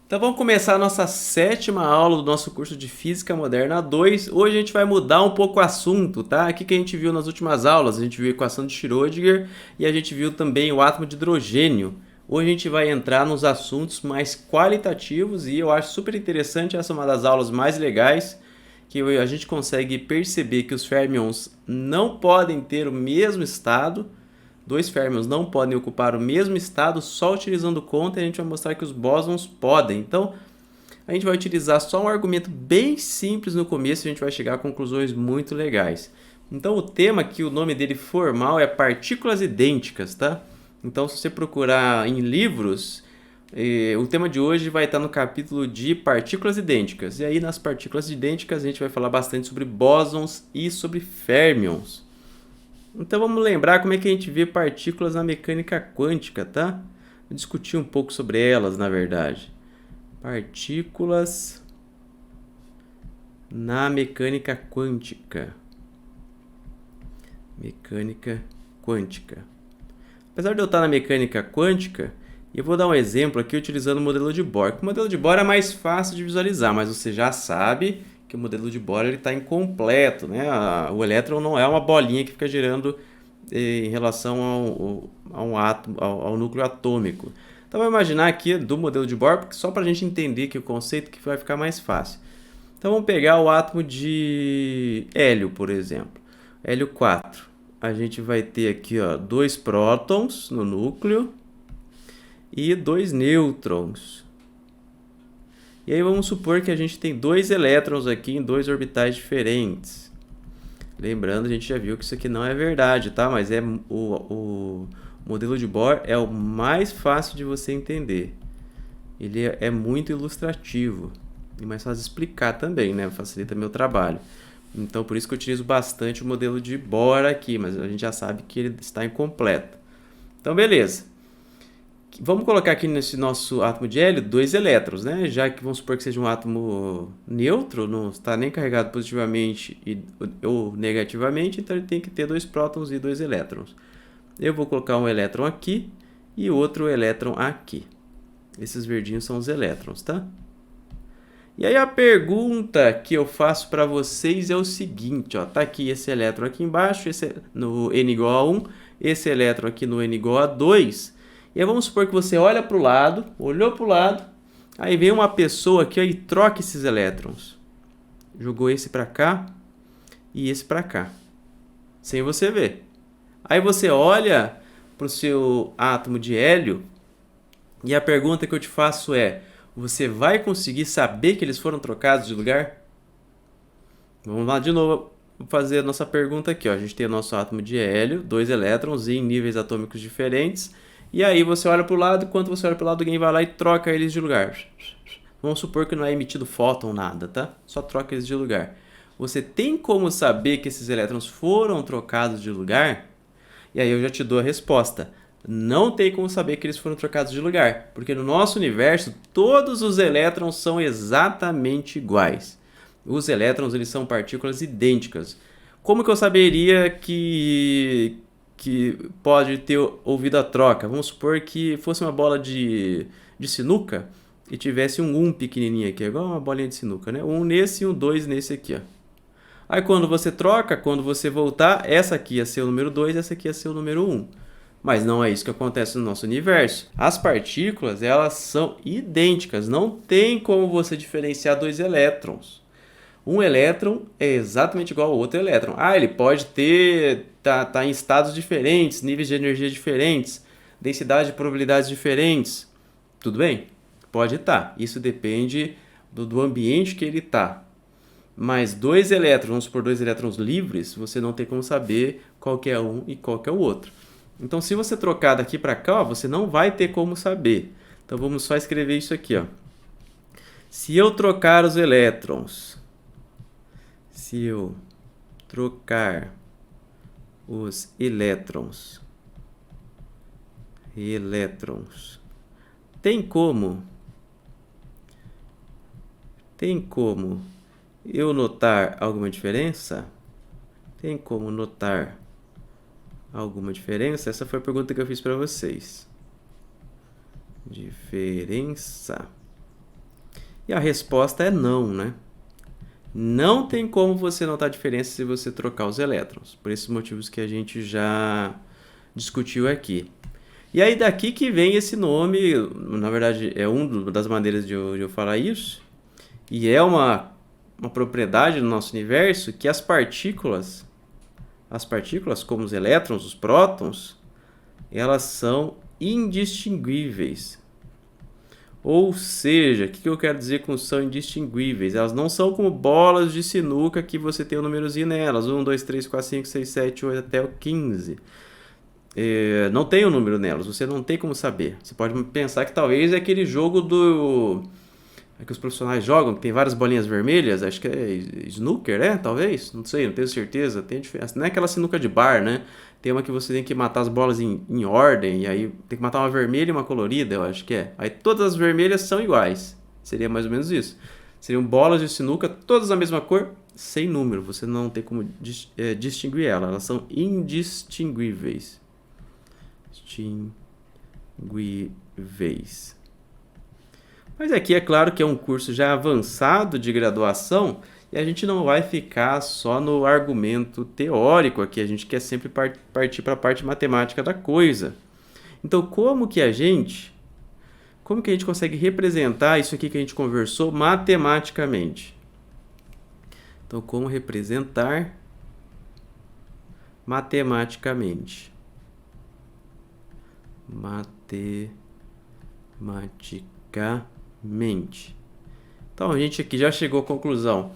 Então vamos começar a nossa sétima aula do nosso curso de Física Moderna 2. Hoje a gente vai mudar um pouco o assunto, tá? O que a gente viu nas últimas aulas? A gente viu a equação de Schrödinger e a gente viu também o átomo de hidrogênio. Hoje a gente vai entrar nos assuntos mais qualitativos e eu acho super interessante, essa é uma das aulas mais legais, que a gente consegue perceber que os férmions não podem ter o mesmo estado. Dois férmions não podem ocupar o mesmo estado só utilizando conta, e a gente vai mostrar que os bósons podem. Então, a gente vai utilizar só um argumento bem simples no começo e a gente vai chegar a conclusões muito legais. Então, o tema aqui, o nome dele formal é partículas idênticas, tá? Então, se você procurar em livros, o tema de hoje vai estar no capítulo de partículas idênticas. E aí, nas partículas idênticas, a gente vai falar bastante sobre bósons e sobre férmions. Então vamos lembrar como é que a gente vê partículas na mecânica quântica, tá? Vou discutir um pouco sobre elas, na verdade. Partículas na mecânica quântica. Mecânica quântica. Apesar de eu estar na mecânica quântica, eu vou dar um exemplo aqui utilizando o modelo de Bohr. O modelo de Bohr é mais fácil de visualizar, mas você já sabe que o modelo de Bohr está incompleto, né? O elétron não é uma bolinha que fica girando em relação ao núcleo atômico. Então, vamos imaginar aqui do modelo de Bohr, porque só para a gente entender que o conceito que vai ficar mais fácil. Então, vamos pegar o átomo de hélio, por exemplo. Hélio 4. A gente vai ter aqui, ó, 2 prótons no núcleo e 2 nêutrons. E aí vamos supor que a gente tem 2 elétrons aqui em 2 orbitais diferentes. Lembrando, a gente já viu que isso aqui não é verdade, tá? Mas o modelo de Bohr é o mais fácil de você entender. Ele é muito ilustrativo e mais fácil de explicar também, né? Facilita meu trabalho. Então, por isso que eu utilizo bastante o modelo de Bohr aqui, mas a gente já sabe que ele está incompleto. Então, beleza. Vamos colocar aqui nesse nosso átomo de hélio 2 elétrons, né? Já que vamos supor que seja um átomo neutro, não está nem carregado positivamente ou negativamente, então ele tem que ter 2 prótons e 2 elétrons. Eu vou colocar um elétron aqui e outro elétron aqui. Esses verdinhos são os elétrons, tá? E aí a pergunta que eu faço para vocês é o seguinte, ó, tá aqui esse elétron aqui embaixo, esse no n igual a 1, esse elétron aqui no n igual a 2. E aí vamos supor que você olha para o lado, olhou para o lado, aí vem uma pessoa aqui ó, e troca esses elétrons. Jogou esse para cá e esse para cá, sem você ver. Aí você olha para o seu átomo de hélio e a pergunta que eu te faço é: você vai conseguir saber que eles foram trocados de lugar? Vamos lá de novo fazer a nossa pergunta aqui. Ó. A gente tem o nosso átomo de hélio, 2 elétrons em níveis atômicos diferentes. E aí você olha para o lado, enquanto você olha para o lado, alguém vai lá e troca eles de lugar. Vamos supor que não é emitido fóton, nada, tá? Só troca eles de lugar. Você tem como saber que esses elétrons foram trocados de lugar? E aí eu já te dou a resposta. Não tem como saber que eles foram trocados de lugar, porque no nosso universo todos os elétrons são exatamente iguais. Os elétrons eles são partículas idênticas. Como que eu saberia que pode ter ouvido a troca? Vamos supor que fosse uma bola de sinuca e tivesse um pequenininho aqui, igual uma bolinha de sinuca, né? Um nesse e um 2 nesse aqui, ó. Aí quando você troca, quando você voltar, essa aqui ia ser o número 2, essa aqui ia ser o número 1. Mas não é isso que acontece no nosso universo. As partículas, elas são idênticas, não tem como você diferenciar 2 elétrons. Um elétron é exatamente igual ao outro elétron. Ele pode tá em estados diferentes, níveis de energia diferentes, densidade e probabilidades diferentes. Tudo bem? Pode estar. Isso depende do ambiente que ele está. Mas 2 elétrons, vamos supor 2 elétrons livres, você não tem como saber qual que é um e qual que é o outro. Então, se você trocar daqui para cá, ó, você não vai ter como saber. Então, vamos só escrever isso aqui. Ó. Se eu trocar os elétrons, se eu trocar os elétrons, tem como eu notar alguma diferença? Tem como notar alguma diferença? Essa foi a pergunta que eu fiz para vocês. Diferença. E a resposta é não, né? Não tem como você notar a diferença se você trocar os elétrons, por esses motivos que a gente já discutiu aqui. E aí daqui que vem esse nome, na verdade é uma das maneiras de eu falar isso, e é uma propriedade do nosso universo que as partículas como os elétrons, os prótons, elas são indistinguíveis. Ou seja, o que eu quero dizer com são indistinguíveis? Elas não são como bolas de sinuca que você tem um númerozinho nelas. 1, 2, 3, 4, 5, 6, 7, 8 até o 15. Não tem um número nelas, você não tem como saber. Você pode pensar que talvez é aquele jogo que os profissionais jogam, que tem várias bolinhas vermelhas, acho que é snooker, talvez? Não sei, não tenho certeza. Tem diferença. Não é aquela sinuca de bar, né? Tem uma que você tem que matar as bolas em ordem, e aí tem que matar uma vermelha e uma colorida, eu acho que é. Aí todas as vermelhas são iguais. Seria mais ou menos isso. Seriam bolas de sinuca, todas da mesma cor, sem número. Você não tem como distinguir elas são indistinguíveis. Distinguíveis. Mas aqui é claro que é um curso já avançado de graduação e a gente não vai ficar só no argumento teórico aqui, a gente quer sempre partir para a parte matemática da coisa. Então, como que a gente consegue representar isso aqui que a gente conversou matematicamente? Então, como representar matematicamente? Então, a gente aqui já chegou à conclusão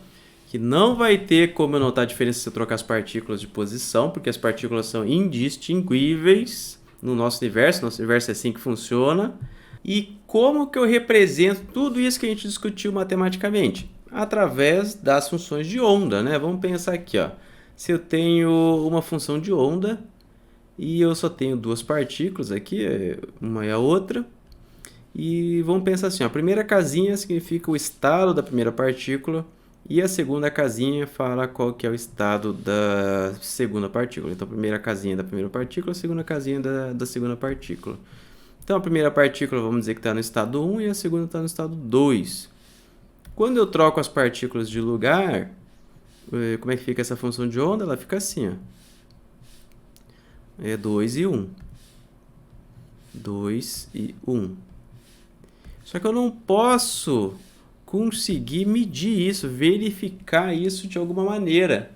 que não vai ter como eu notar a diferença se eu trocar as partículas de posição, porque as partículas são indistinguíveis no nosso universo é assim que funciona. E como que eu represento tudo isso que a gente discutiu matematicamente? Através das funções de onda, né? Vamos pensar aqui, ó. Se eu tenho uma função de onda e eu só tenho duas partículas aqui, uma e a outra, e vamos pensar assim, ó, a primeira casinha significa o estado da primeira partícula e a segunda casinha fala qual que é o estado da segunda partícula. Então, a primeira casinha da primeira partícula, a segunda casinha da segunda partícula. Então, a primeira partícula vamos dizer que está no estado 1 e a segunda está no estado 2. Quando eu troco as partículas de lugar, como é que fica essa função de onda? Ela fica assim, ó. É 2 e 1. 2 e 1. Só que eu não posso conseguir medir isso, verificar isso de alguma maneira.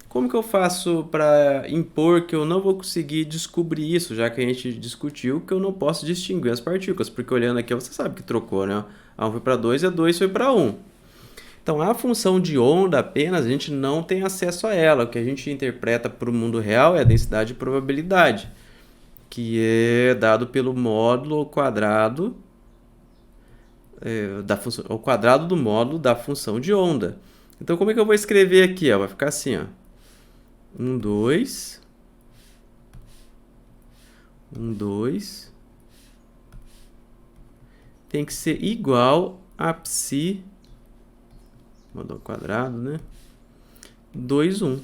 Como que eu faço para impor que eu não vou conseguir descobrir isso, já que a gente discutiu que eu não posso distinguir as partículas? Porque olhando aqui, você sabe que trocou, né? A 1 foi para 2 e a 2 foi para 1. Então, a função de onda apenas, a gente não tem acesso a ela. O que a gente interpreta para o mundo real é a densidade e probabilidade, que é dado pelo módulo ao quadrado ao quadrado do módulo da função de onda. Então, como é que eu vou escrever aqui? Vai ficar assim, ó. 1, 2. 1, 2. Tem que ser igual a psi, módulo ao quadrado, né? 2, 1.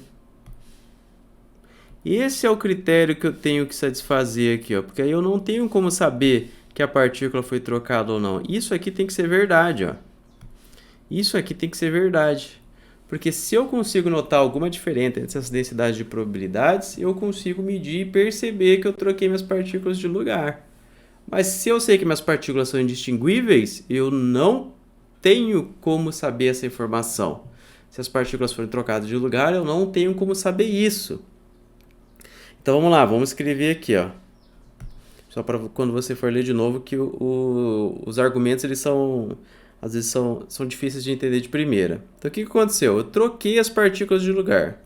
Esse é o critério que eu tenho que satisfazer aqui, ó, porque aí eu não tenho como saber que a partícula foi trocada ou não. Isso aqui tem que ser verdade, ó. Isso aqui tem que ser verdade. Porque se eu consigo notar alguma diferença entre essas densidades de probabilidades, eu consigo medir e perceber que eu troquei minhas partículas de lugar. Mas se eu sei que minhas partículas são indistinguíveis, eu não tenho como saber essa informação. Se as partículas forem trocadas de lugar, eu não tenho como saber isso. Então vamos lá, vamos escrever aqui, ó. Só para quando você for ler de novo que os argumentos eles são às vezes são difíceis de entender de primeira. Então o que aconteceu? Eu troquei as partículas de lugar.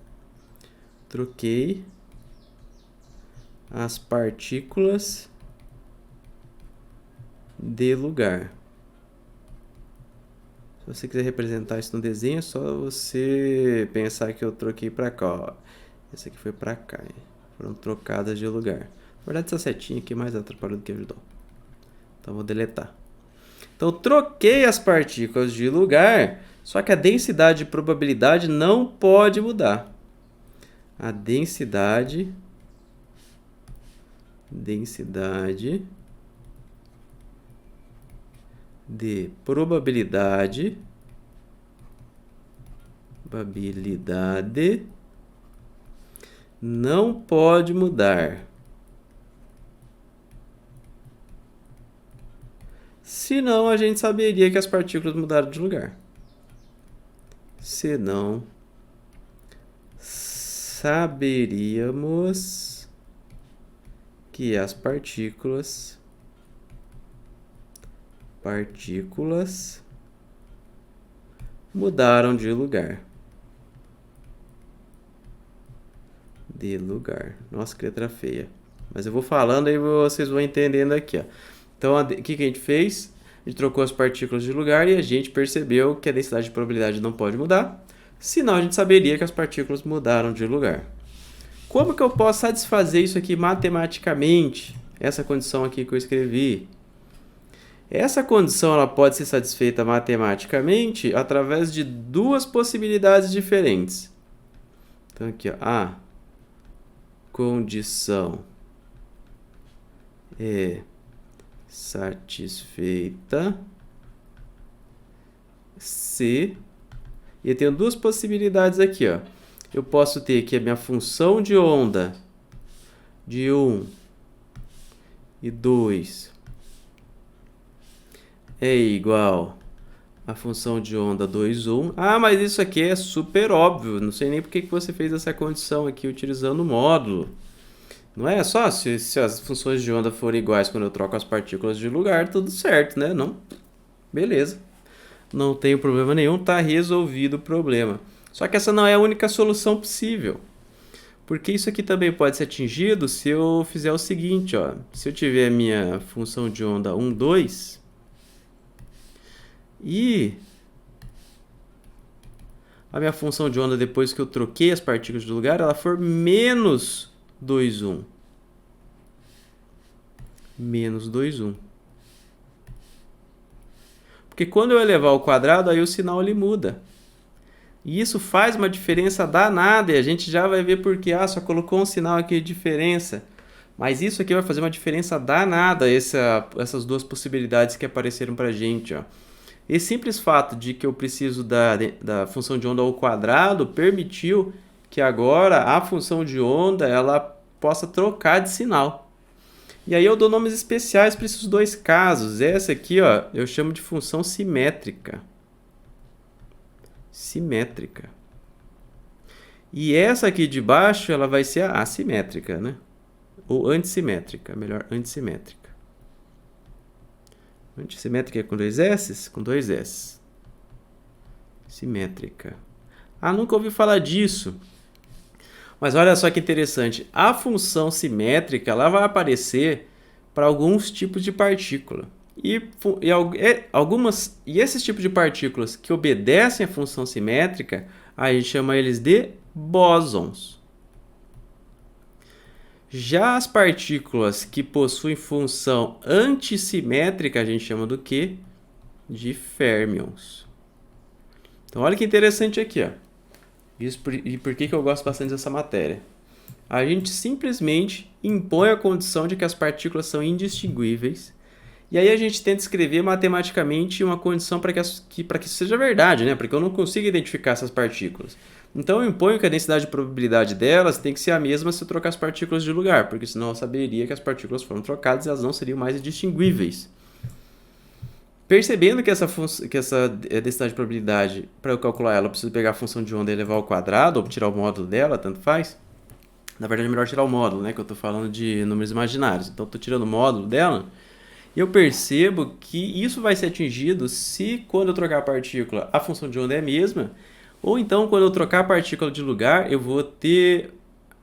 Troquei as partículas de lugar. Se você quiser representar isso no desenho, é só você pensar que eu troquei para cá, ó. Essa aqui foi para cá. Foram trocadas de lugar. Na verdade, essa setinha aqui mais atrapalhou do que ajudou. Então, vou deletar. Então, eu troquei as partículas de lugar, só que a densidade de probabilidade não pode mudar. A densidade de probabilidade não pode mudar. Senão a gente saberia que as partículas mudaram de lugar. Senão saberíamos que as partículas mudaram de lugar. Nossa, que letra feia. Mas eu vou falando aí vocês vão entendendo aqui, ó. Então, o que a gente fez? A gente trocou as partículas de lugar e a gente percebeu que a densidade de probabilidade não pode mudar. Senão, a gente saberia que as partículas mudaram de lugar. Como que eu posso satisfazer isso aqui matematicamente? Essa condição aqui que eu escrevi. Essa condição ela pode ser satisfeita matematicamente através de duas possibilidades diferentes. Então, aqui, ó, a condição é satisfeita se... E eu tenho duas possibilidades aqui, ó. Eu posso ter aqui a minha função de onda de 1 e 2 é igual a função de onda 2, 1. Ah, mas isso aqui é super óbvio. Não sei nem por que você fez essa condição aqui utilizando o módulo. Não é só se as funções de onda forem iguais quando eu troco as partículas de lugar, tudo certo, né? Não? Beleza. Não tem problema nenhum, tá resolvido o problema. Só que essa não é a única solução possível. Porque isso aqui também pode ser atingido se eu fizer o seguinte, ó. Se eu tiver a minha função de onda 1, 2... E a minha função de onda, depois que eu troquei as partículas de lugar, ela for menos 2, 1. Menos 2, 1. Porque quando eu elevar ao quadrado, aí o sinal ele muda. E isso faz uma diferença danada, e a gente já vai ver por que. Ah, só colocou um sinal aqui de diferença. Mas isso aqui vai fazer uma diferença danada, essas duas possibilidades que apareceram pra gente, ó. Esse simples fato de que eu preciso da função de onda ao quadrado permitiu que agora a função de onda ela possa trocar de sinal. E aí eu dou nomes especiais para esses dois casos. Essa aqui, ó, eu chamo de função simétrica. Simétrica. E essa aqui de baixo ela vai ser a assimétrica, né? Ou antissimétrica, melhor, antissimétrica. Antissimétrica é com dois S? Com dois S. Simétrica. Ah, nunca ouvi falar disso. Mas olha só que interessante. A função simétrica ela vai aparecer para alguns tipos de partícula. E esses tipos de partículas que obedecem à função simétrica, a gente chama eles de bósons. Já as partículas que possuem função antissimétrica, a gente chama do quê? De férmions. Então, olha que interessante aqui, ó. E por que eu gosto bastante dessa matéria? A gente simplesmente impõe a condição de que as partículas são indistinguíveis, e aí a gente tenta escrever matematicamente uma condição para que isso seja verdade, né? Porque eu não consigo identificar essas partículas. Então eu imponho que a densidade de probabilidade delas tem que ser a mesma se eu trocar as partículas de lugar, porque senão eu saberia que as partículas foram trocadas e elas não seriam mais distinguíveis. Percebendo que essa densidade de probabilidade, para eu calcular ela, eu preciso pegar a função de onda e elevar ao quadrado, ou tirar o módulo dela, tanto faz. Na verdade é melhor tirar o módulo, né? Que eu estou falando de números imaginários. Então eu estou tirando o módulo dela. E eu percebo que isso vai ser atingido se, quando eu trocar a partícula, a função de onda é a mesma. Ou então, quando eu trocar a partícula de lugar, eu vou ter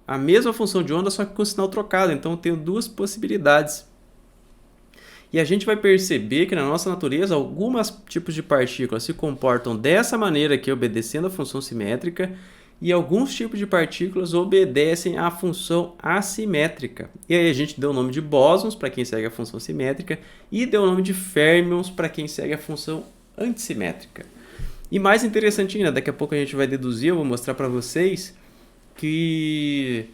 a mesma função de onda, só que com o sinal trocado. Então, eu tenho duas possibilidades. E a gente vai perceber que na nossa natureza, alguns tipos de partículas se comportam dessa maneira aqui, obedecendo a função simétrica, e alguns tipos de partículas obedecem à função assimétrica. E aí a gente deu o nome de bósons para quem segue a função simétrica e deu o nome de férmions para quem segue a função antissimétrica. E mais interessante ainda, daqui a pouco a gente vai deduzir, eu vou mostrar para vocês que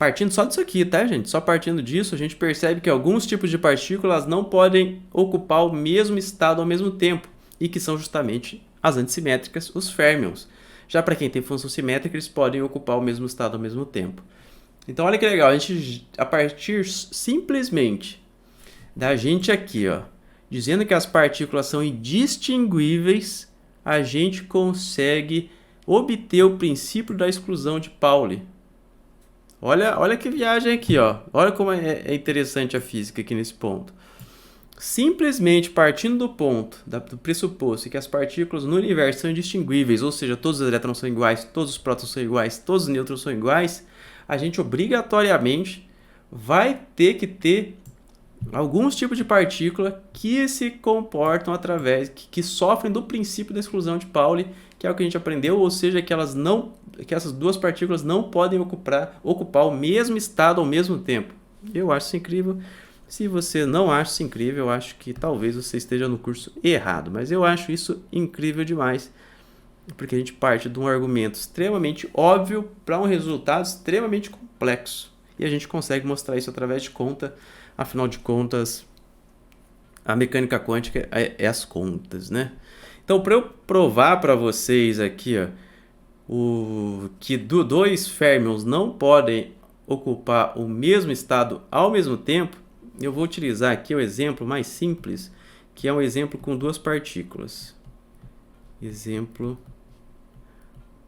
partindo só disso aqui, tá, gente? Só partindo disso, a gente percebe que alguns tipos de partículas não podem ocupar o mesmo estado ao mesmo tempo, e que são justamente as antissimétricas, os férmions. Já para quem tem função simétrica, eles podem ocupar o mesmo estado ao mesmo tempo. Então, olha que legal, a gente, a partir simplesmente da gente aqui, ó, dizendo que as partículas são indistinguíveis, a gente consegue obter o princípio da exclusão de Pauli. Olha que viagem aqui, ó. Olha como é interessante a física aqui nesse ponto. Simplesmente partindo do ponto, do pressuposto que as partículas no universo são indistinguíveis, ou seja, todos os elétrons são iguais, todos os prótons são iguais, todos os nêutrons são iguais, a gente obrigatoriamente vai ter que ter alguns tipos de partícula que se comportam através, que sofrem do princípio da exclusão de Pauli, que é o que a gente aprendeu, ou seja, que essas duas partículas não podem ocupar o mesmo estado ao mesmo tempo. Eu acho isso incrível. Se você não acha isso incrível, eu acho que talvez você esteja no curso errado, mas eu acho isso incrível demais, porque a gente parte de um argumento extremamente óbvio para um resultado extremamente complexo, e a gente consegue mostrar isso através de conta. Afinal de contas, a mecânica quântica é as contas, né? Então, para eu provar para vocês aqui, ó, que dois férmions não podem ocupar o mesmo estado ao mesmo tempo, eu vou utilizar aqui o exemplo mais simples, que é um exemplo com duas partículas. Exemplo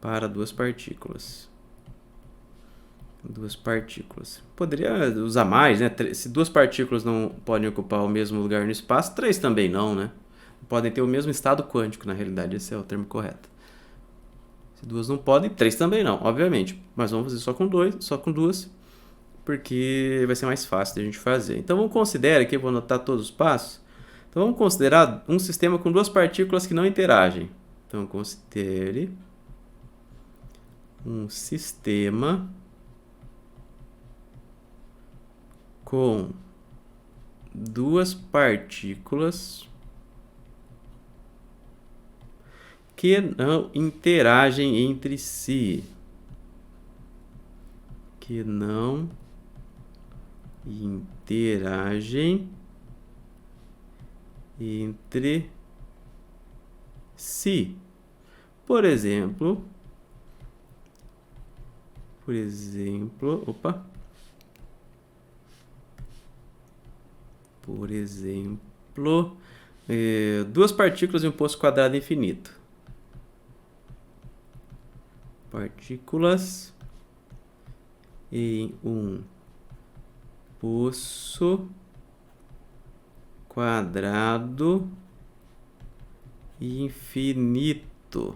para duas partículas. Duas partículas. Poderia usar mais, né? Se duas partículas não podem ocupar o mesmo lugar no espaço, três também não, né? Podem ter o mesmo estado quântico, na realidade, esse é o termo correto. Se duas não podem, três também não, obviamente. Mas vamos fazer só com duas, porque vai ser mais fácil de a gente fazer. Então vamos considerar aqui, eu vou anotar todos os passos. Então vamos considerar um sistema com duas partículas que não interagem. Então considere um sistema com duas partículas que não interagem entre si. Que não interagem entre si. Por exemplo, duas partículas em um poço quadrado infinito. Partículas em um poço quadrado infinito.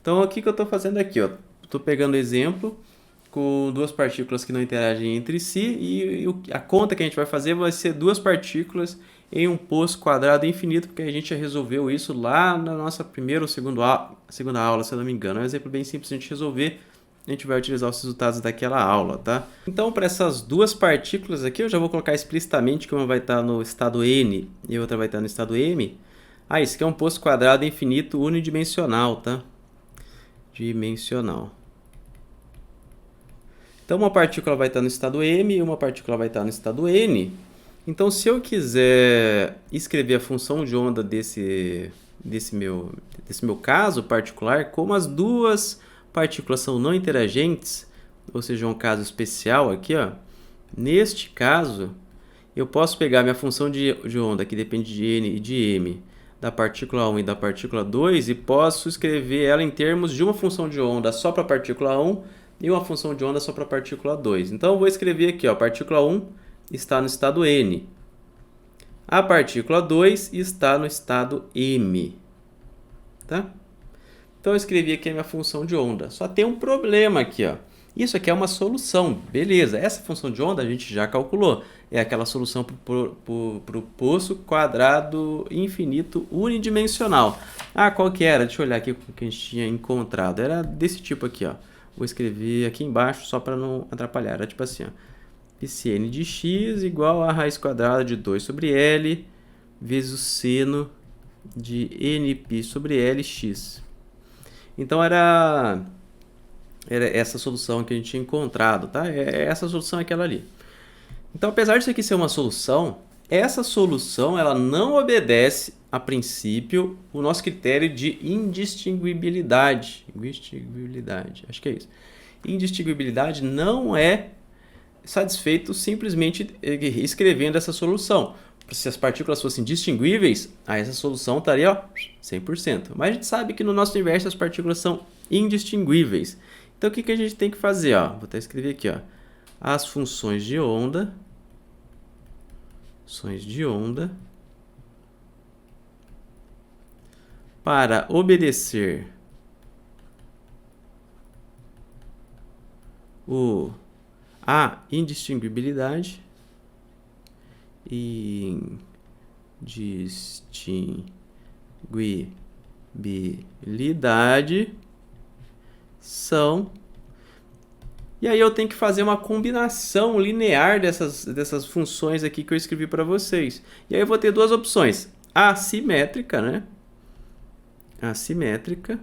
Então, o que eu estou fazendo aqui? Estou pegando o exemplo com duas partículas que não interagem entre si, e a conta que a gente vai fazer vai ser duas partículas em um poço quadrado infinito, porque a gente já resolveu isso lá na nossa primeira ou segunda aula, se eu não me engano. É um exemplo bem simples de a gente resolver. A gente vai utilizar os resultados daquela aula, tá? Então, para essas duas partículas aqui, eu já vou colocar explicitamente que uma vai estar no estado N e a outra vai estar no estado M. Isso aqui é um poço quadrado infinito unidimensional, tá? Dimensional. Então, uma partícula vai estar no estado M e uma partícula vai estar no estado N. Então, se eu quiser escrever a função de onda desse meu caso particular, como as duas partículas são não interagentes, ou seja, um caso especial aqui, ó, neste caso, eu posso pegar minha função de onda, que depende de N e de M, da partícula 1 e da partícula 2, e posso escrever ela em termos de uma função de onda só para a partícula 1 e uma função de onda só para a partícula 2. Então, eu vou escrever aqui, ó, a partícula 1 está no estado N. A partícula 2 está no estado M. Tá? Então, eu escrevi aqui a minha função de onda. Só tem um problema aqui, ó. Isso aqui é uma solução. Beleza, essa função de onda a gente já calculou. É aquela solução para o poço quadrado infinito unidimensional. Qual que era? Deixa eu olhar aqui o que a gente tinha encontrado. Era desse tipo aqui, ó. Vou escrever aqui embaixo só para não atrapalhar. Era tipo assim, ó. Psi de x igual a raiz quadrada de 2 sobre L vezes o seno de nπ sobre Lx. Então, era era essa solução que a gente tinha encontrado, tá? Essa solução é aquela ali. Então, apesar disso aqui ser uma solução, essa solução ela não obedece, a princípio, o nosso critério de indistinguibilidade. Acho que é isso. Indistinguibilidade não é satisfeito simplesmente escrevendo essa solução. Se as partículas fossem distinguíveis, aí essa solução estaria, ó, 100%. Mas a gente sabe que no nosso universo as partículas são indistinguíveis. Então, o que a gente tem que fazer? Ó? Vou até escrever aqui. Ó. As funções de onda para obedecer a indistinguibilidade são... E aí eu tenho que fazer uma combinação linear dessas funções aqui que eu escrevi para vocês. E aí eu vou ter duas opções. Assimétrica, né? Assimétrica.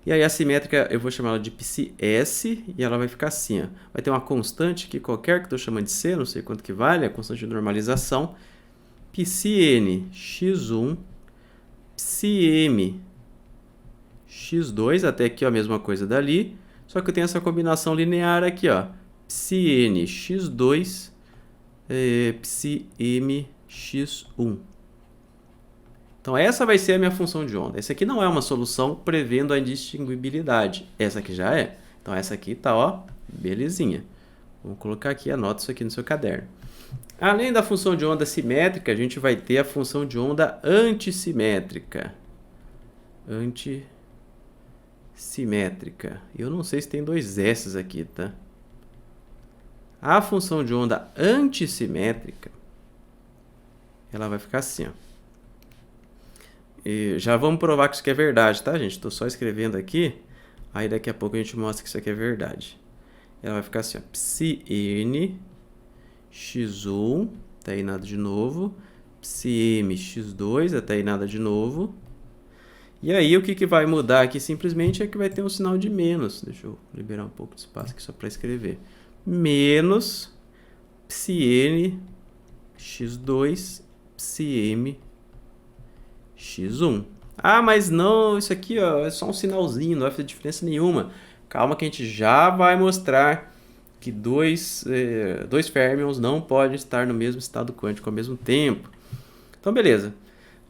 E aí a assimétrica eu vou chamar ela de psi-s e ela vai ficar assim. Ó. Vai ter uma constante aqui qualquer que eu estou chamando de c, não sei quanto que vale, a constante de normalização. Psi-n x1, psi-m x2, até aqui ó, a mesma coisa dali. Só que eu tenho essa combinação linear aqui, ó. Psi-n x2, psi-m x1. Então, essa vai ser a minha função de onda. Essa aqui não é uma solução prevendo a indistinguibilidade. Essa aqui já é. Então, essa aqui tá, ó, belezinha. Vamos colocar aqui, anota isso aqui no seu caderno. Além da função de onda simétrica, a gente vai ter a função de onda antissimétrica. Simétrica. Eu não sei se tem dois S's aqui, tá? A função de onda antissimétrica, ela vai ficar assim, ó. E já vamos provar que isso aqui é verdade, tá, gente? Estou só escrevendo aqui, aí daqui a pouco a gente mostra que isso aqui é verdade. Ela vai ficar assim, ó. Psi-n x1, até aí nada de novo. Psi-m x2, até aí nada de novo. E aí, o que vai mudar aqui simplesmente é que vai ter um sinal de menos. Deixa eu liberar um pouco de espaço aqui só para escrever. Menos psi-n x2, psi-m x1. Ah, mas não, isso aqui ó, é só um sinalzinho, não vai fazer diferença nenhuma. Calma que a gente já vai mostrar que dois férmions não podem estar no mesmo estado quântico ao mesmo tempo. Então, beleza.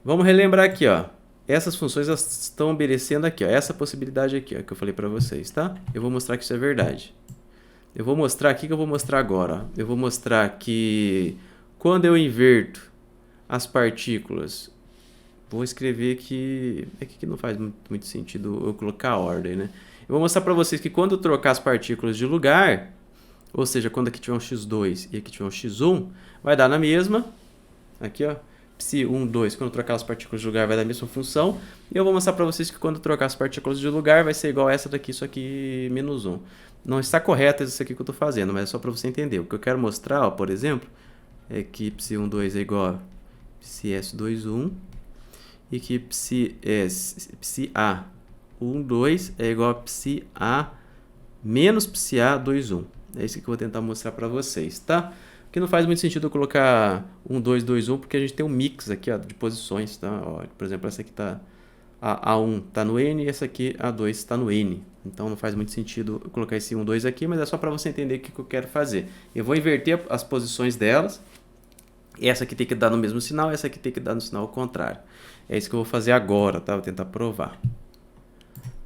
Vamos relembrar aqui, ó. Essas funções elas estão obedecendo aqui, ó, essa possibilidade aqui, ó, que eu falei para vocês, tá? Eu vou mostrar que isso é verdade. Eu vou mostrar aqui que eu vou mostrar agora. Ó. Eu vou mostrar que quando eu inverto as partículas, vou escrever que... É que não faz muito sentido eu colocar a ordem, né? Eu vou mostrar para vocês que quando eu trocar as partículas de lugar, ou seja, quando aqui tiver um x2 e aqui tiver um x1, vai dar na mesma, aqui ó, psi1, 2, quando trocar as partículas de lugar vai dar a mesma função. E eu vou mostrar para vocês que quando trocar as partículas de lugar vai ser igual a essa daqui, isso aqui menos 1. Não está correto isso aqui que eu estou fazendo, mas é só para você entender. O que eu quero mostrar, ó, por exemplo, é que psi1, 2 é igual a psi-s2, 1 e que psi-a 1, 2 é igual a psi-a menos psi-a 2, 1. É isso que eu vou tentar mostrar para vocês, tá? Porque não faz muito sentido eu colocar 1, 2, 2, 1, porque a gente tem um mix aqui ó, de posições, tá? Ó, por exemplo, essa aqui tá... A A1 está no N e essa aqui, a A2, está no N. Então, não faz muito sentido eu colocar esse 1, 2 aqui, mas é só para você entender o que eu quero fazer. Eu vou inverter as posições delas. Essa aqui tem que dar no mesmo sinal, essa aqui tem que dar no sinal ao contrário. É isso que eu vou fazer agora, tá? Vou tentar provar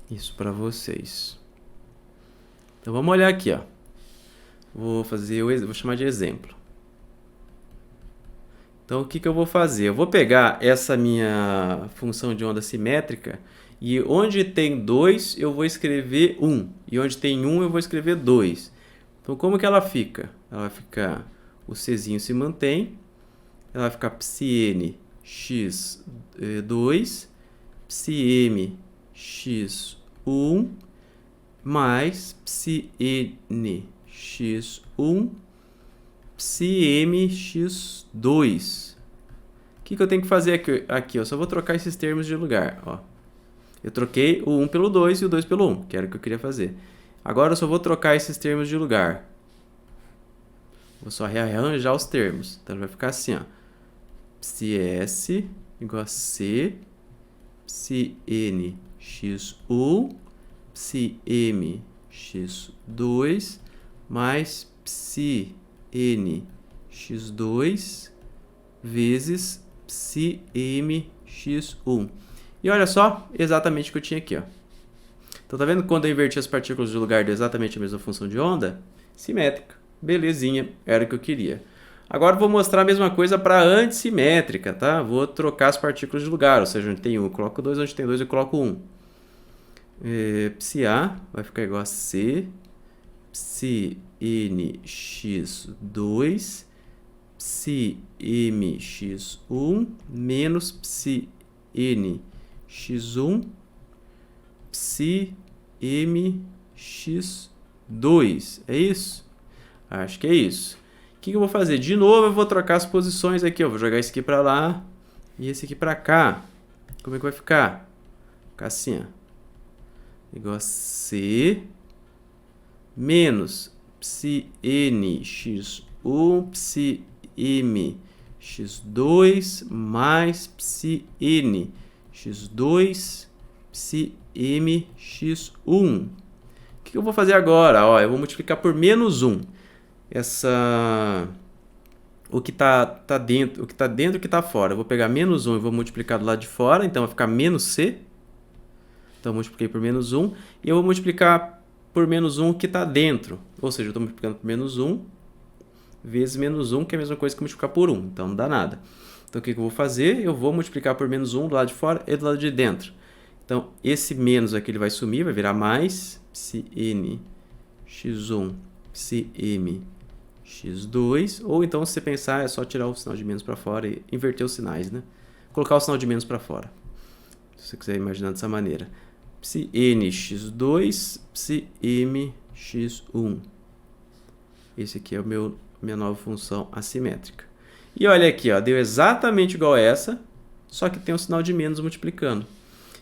isso para vocês. Então, vamos olhar aqui, ó. Vou chamar de exemplo. Então, o que eu vou fazer? Eu vou pegar essa minha função de onda simétrica e onde tem 2, eu vou escrever 1. E onde tem 1, eu vou escrever 2. Então, como que ela fica? Ela vai ficar... O Czinho se mantém. Ela vai ficar psi-n x2, psi-m x1, mais psi-n x1, psi-m x2. O que eu tenho que fazer aqui? Eu só vou trocar esses termos de lugar. Ó. Eu troquei o 1 pelo 2 e o 2 pelo 1, que era o que eu queria fazer. Agora eu só vou trocar esses termos de lugar. Vou só rearranjar os termos. Então vai ficar assim, ó. Psi S igual a C, psi N x1, psi M x2, mais psi N x2 vezes psi M x1. E olha só, exatamente o que eu tinha aqui, ó. Então tá vendo quando eu inverti as partículas de lugar deu exatamente a mesma função de onda? Simétrica. Belezinha, era o que eu queria. Agora eu vou mostrar a mesma coisa para antissimétrica, tá? Vou trocar as partículas de lugar, ou seja, onde tem 1 eu coloco 2, onde tem 2 eu coloco 1. Psi A vai ficar igual a C, psi N x2, psi M x1 menos psi N x1, psi M x2. É isso? Acho que é isso. O que eu vou fazer? De novo, eu vou trocar as posições aqui. Eu vou jogar esse aqui para lá e esse aqui para cá. Como é que vai ficar? Vai ficar assim, ó. Igual a C menos psi N x1, psi M x2 mais psi N x2, psi M x1. O que eu vou fazer agora? Ó, eu vou multiplicar por menos 1. O que está dentro, o que está dentro e o que está fora. Eu vou pegar menos 1 e vou multiplicar do lado de fora, então vai ficar menos C. Então eu multipliquei por menos 1 e eu vou multiplicar por menos 1 o que está dentro. Ou seja, eu estou multiplicando por menos 1 vezes menos 1, que é a mesma coisa que multiplicar por 1. Então não dá nada. Então o que eu vou fazer? Eu vou multiplicar por menos 1 do lado de fora e do lado de dentro. Então esse menos aqui ele vai sumir, vai virar mais psi N x1, psi M x2, ou então se você pensar é só tirar o sinal de menos para fora e inverter os sinais, né? Colocar o sinal de menos para fora, se você quiser imaginar dessa maneira. Psi N x2, psi M x1. Esse aqui é minha nova função assimétrica. E olha aqui, ó, deu exatamente igual a essa, só que tem um sinal de menos multiplicando.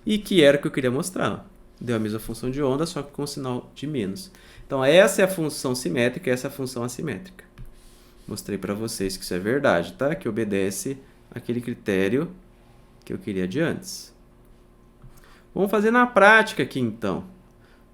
E que era o que eu queria mostrar. Ó. Deu a mesma função de onda, só que com o sinal de menos. Então, essa é a função simétrica e essa é a função assimétrica. Mostrei para vocês que isso é verdade, tá? Que obedece àquele critério que eu queria de antes. Vamos fazer na prática aqui, então.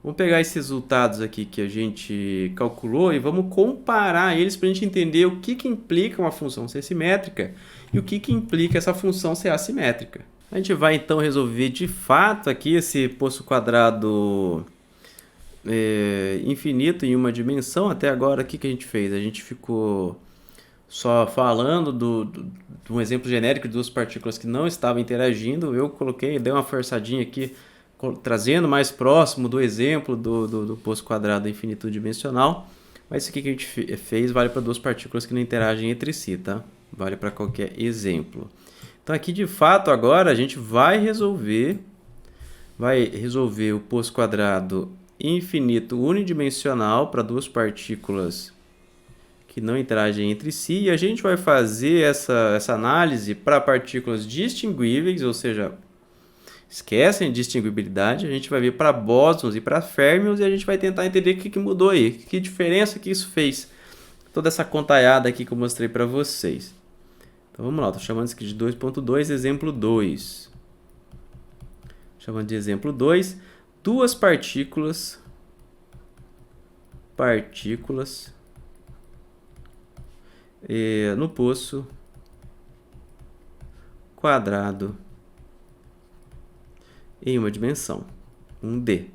Vamos pegar esses resultados aqui que a gente calculou e vamos comparar eles para a gente entender o que implica uma função ser simétrica e o que implica essa função ser assimétrica. A gente vai, então, resolver de fato aqui esse poço quadrado infinito em uma dimensão. Até agora, o que a gente fez? A gente ficou só falando de um exemplo genérico de duas partículas que não estavam interagindo. Eu dei uma forçadinha aqui, trazendo mais próximo do exemplo do poço quadrado infinito dimensional. Mas isso aqui que a gente fez vale para duas partículas que não interagem entre si, tá? Vale para qualquer exemplo. Então, aqui, de fato, agora a gente vai resolver o poço quadrado infinito unidimensional para duas partículas que não interagem entre si. E a gente vai fazer essa análise para partículas distinguíveis, ou seja, esquecem de distinguibilidade. A gente vai ver para bósons e para férmions e a gente vai tentar entender o que mudou aí, que diferença que isso fez. Toda essa contaiada aqui que eu mostrei para vocês. Então vamos lá, estou chamando isso aqui de 2.2, exemplo 2. Chamando de exemplo 2, duas partículas no poço quadrado em uma dimensão, 1D.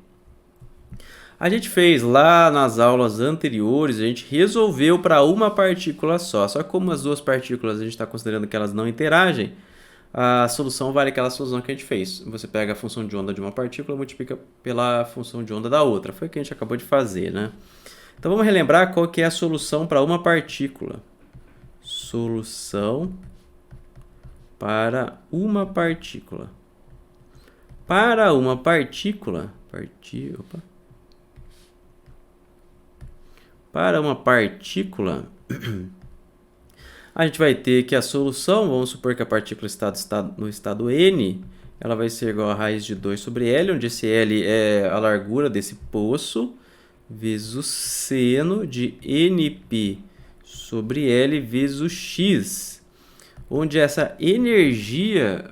A gente fez lá nas aulas anteriores, a gente resolveu para uma partícula só. Só que como as duas partículas a gente está considerando que elas não interagem, a solução vale aquela solução que a gente fez. Você pega a função de onda de uma partícula e multiplica pela função de onda da outra. Foi o que a gente acabou de fazer, né? Então vamos relembrar qual que é a solução para uma partícula. Solução para uma partícula. Para uma partícula... Para uma partícula, a gente vai ter que a solução, vamos supor que a partícula está no estado N, ela vai ser igual a raiz de 2 sobre L, onde esse L é a largura desse poço, vezes o seno de NP sobre L vezes o X. Onde essa energia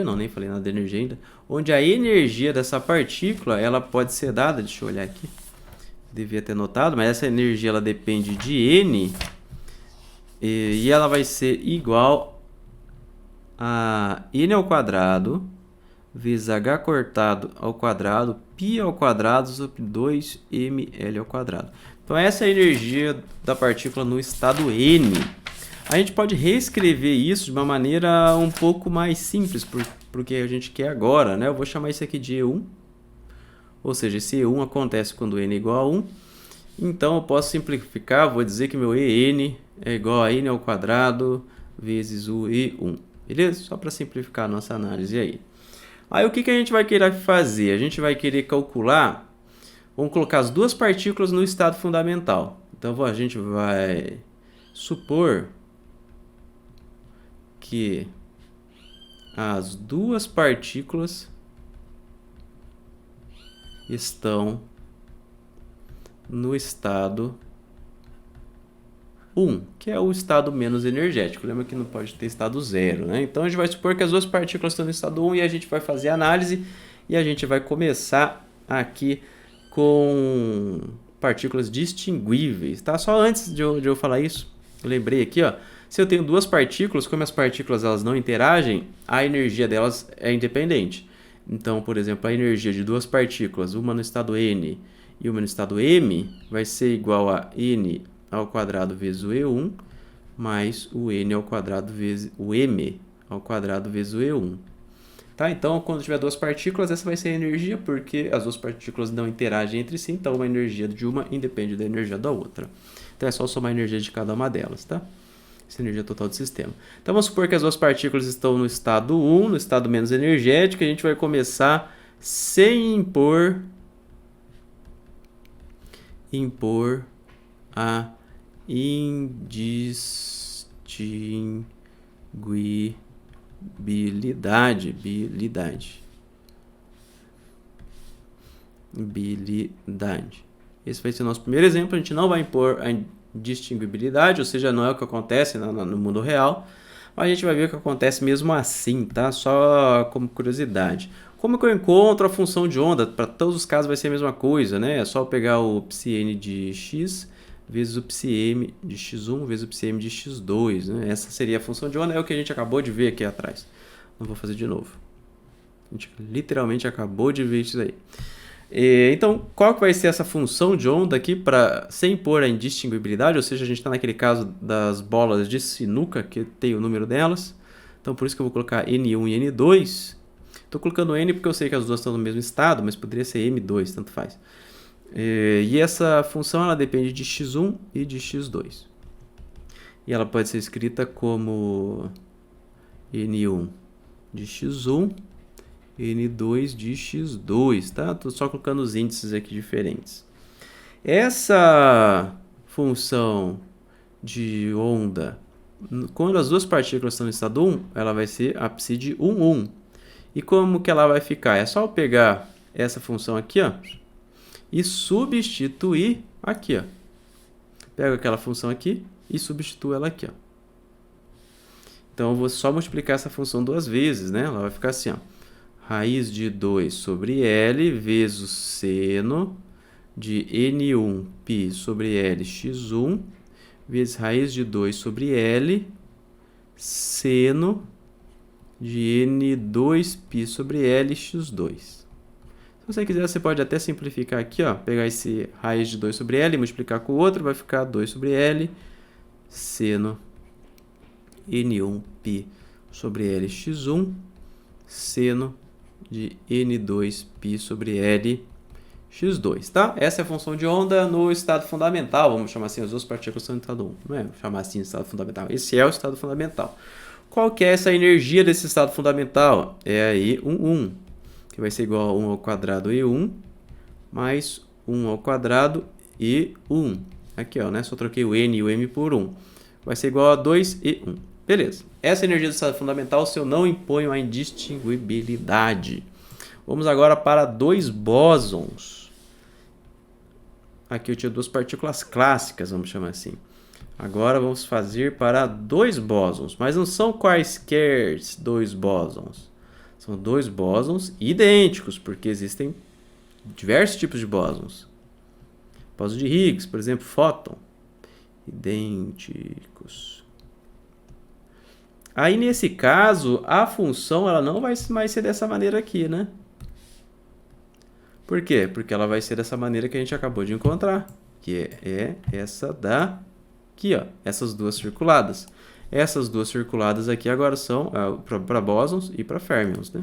não, nem falei nada de energia ainda, onde a energia dessa partícula, ela pode ser dada, deixa eu olhar aqui, devia ter notado, mas essa energia ela depende de N, e ela vai ser igual a N ao quadrado vezes H cortado ao quadrado, π ao quadrado sobre 2ml ao quadrado. Então essa é a energia da partícula no estado N. A gente pode reescrever isso de uma maneira um pouco mais simples, porque a gente quer agora, né? Eu vou chamar isso aqui de E1, ou seja, esse E1 acontece quando N é igual a 1. Então eu posso simplificar, vou dizer que meu EN é igual a N ao quadrado vezes o E1, beleza? Só para simplificar a nossa análise aí. Aí o que a gente vai querer fazer? A gente vai querer calcular, vamos colocar as duas partículas no estado fundamental. Então a gente vai supor que as duas partículas estão no estado 1, que é o estado menos energético. Lembra que não pode ter estado 0, né? Então a gente vai supor que as duas partículas estão no estado 1 e a gente vai fazer a análise e a gente vai começar aqui com partículas distinguíveis, tá? Só antes de eu falar isso, eu lembrei aqui, ó, se eu tenho duas partículas, como as partículas elas não interagem, a energia delas é independente. Então, por exemplo, a energia de duas partículas, uma no estado N e uma no estado M, vai ser igual a N ao quadrado vezes o E1, mais o N ao quadrado vezes o M ao quadrado vezes o E1. Tá? Então, quando tiver duas partículas, essa vai ser a energia, porque as duas partículas não interagem entre si, então a energia de uma independe da energia da outra. Então, é só somar a energia de cada uma delas, tá? Essa é a energia total do sistema. Então, vamos supor que as duas partículas estão no estado 1, no estado menos energético, e a gente vai começar sem impor a indistinguibilidade. Esse vai ser o nosso primeiro exemplo. A gente não vai impor a indistinguibilidade, ou seja, não é o que acontece no mundo real, mas a gente vai ver o que acontece mesmo assim, tá? Só como curiosidade. Como que eu encontro a função de onda? Para todos os casos vai ser a mesma coisa, né? É só eu pegar o πn de x vezes o πm de x1 vezes o πm de x2, né? Essa seria a função de onda, é o que a gente acabou de ver aqui atrás. Não vou fazer de novo. A gente literalmente acabou de ver isso aí. Então, qual que vai ser essa função de onda aqui sem impor a indistinguibilidade? Ou seja, a gente está naquele caso das bolas de sinuca, que tem o número delas. Então, por isso que eu vou colocar N1 e N2. Estou colocando N porque eu sei que as duas estão no mesmo estado, mas poderia ser M2, tanto faz. E essa função ela depende de x1 e de x2. E ela pode ser escrita como N1 de x1, N2 de x2, tá? Estou só colocando os índices aqui diferentes. Essa função de onda, quando as duas partículas estão no estado 1, ela vai ser a psi de 1, 1. E como que ela vai ficar? É só eu pegar essa função aqui, ó, e substituir aqui, ó. Pego aquela função aqui e substituo ela aqui, ó. Então, eu vou só multiplicar essa função duas vezes, né? Ela vai ficar assim, ó. Raiz de 2 sobre L vezes o seno de N1 π sobre L x1 vezes raiz de 2 sobre L seno de N2 π sobre L x2. Se você quiser, você pode até simplificar aqui, ó, pegar esse raiz de 2 sobre L e multiplicar com o outro, vai ficar 2 sobre L seno N1 π sobre L x1 seno de N2 π sobre L x2, tá? Essa é a função de onda no estado fundamental, vamos chamar assim, as duas partículas estão no estado 1, não é chamar assim estado fundamental, esse é o estado fundamental. Qual que é essa energia desse estado fundamental? É aí 1, que vai ser igual a 1 ao quadrado E1, mais 1 ao quadrado E1. Aqui, ó, né? Só troquei o N e o M por 1. Vai ser igual a 2E1. Beleza. Essa é a energia do estado fundamental se eu não imponho a indistinguibilidade. Vamos agora para dois bósons. Aqui eu tinha duas partículas clássicas, vamos chamar assim. Agora vamos fazer para dois bósons, mas não são quaisquer dois bósons. São dois bósons idênticos, porque existem diversos tipos de bósons. Bóson de Higgs, por exemplo, fóton. Idênticos. Aí, nesse caso, a função ela não vai mais ser dessa maneira aqui, né? Por quê? Porque ela vai ser dessa maneira que a gente acabou de encontrar, que é essa daqui, ó, essas duas circuladas. Essas duas circuladas aqui agora são para bósons e para férmions, né?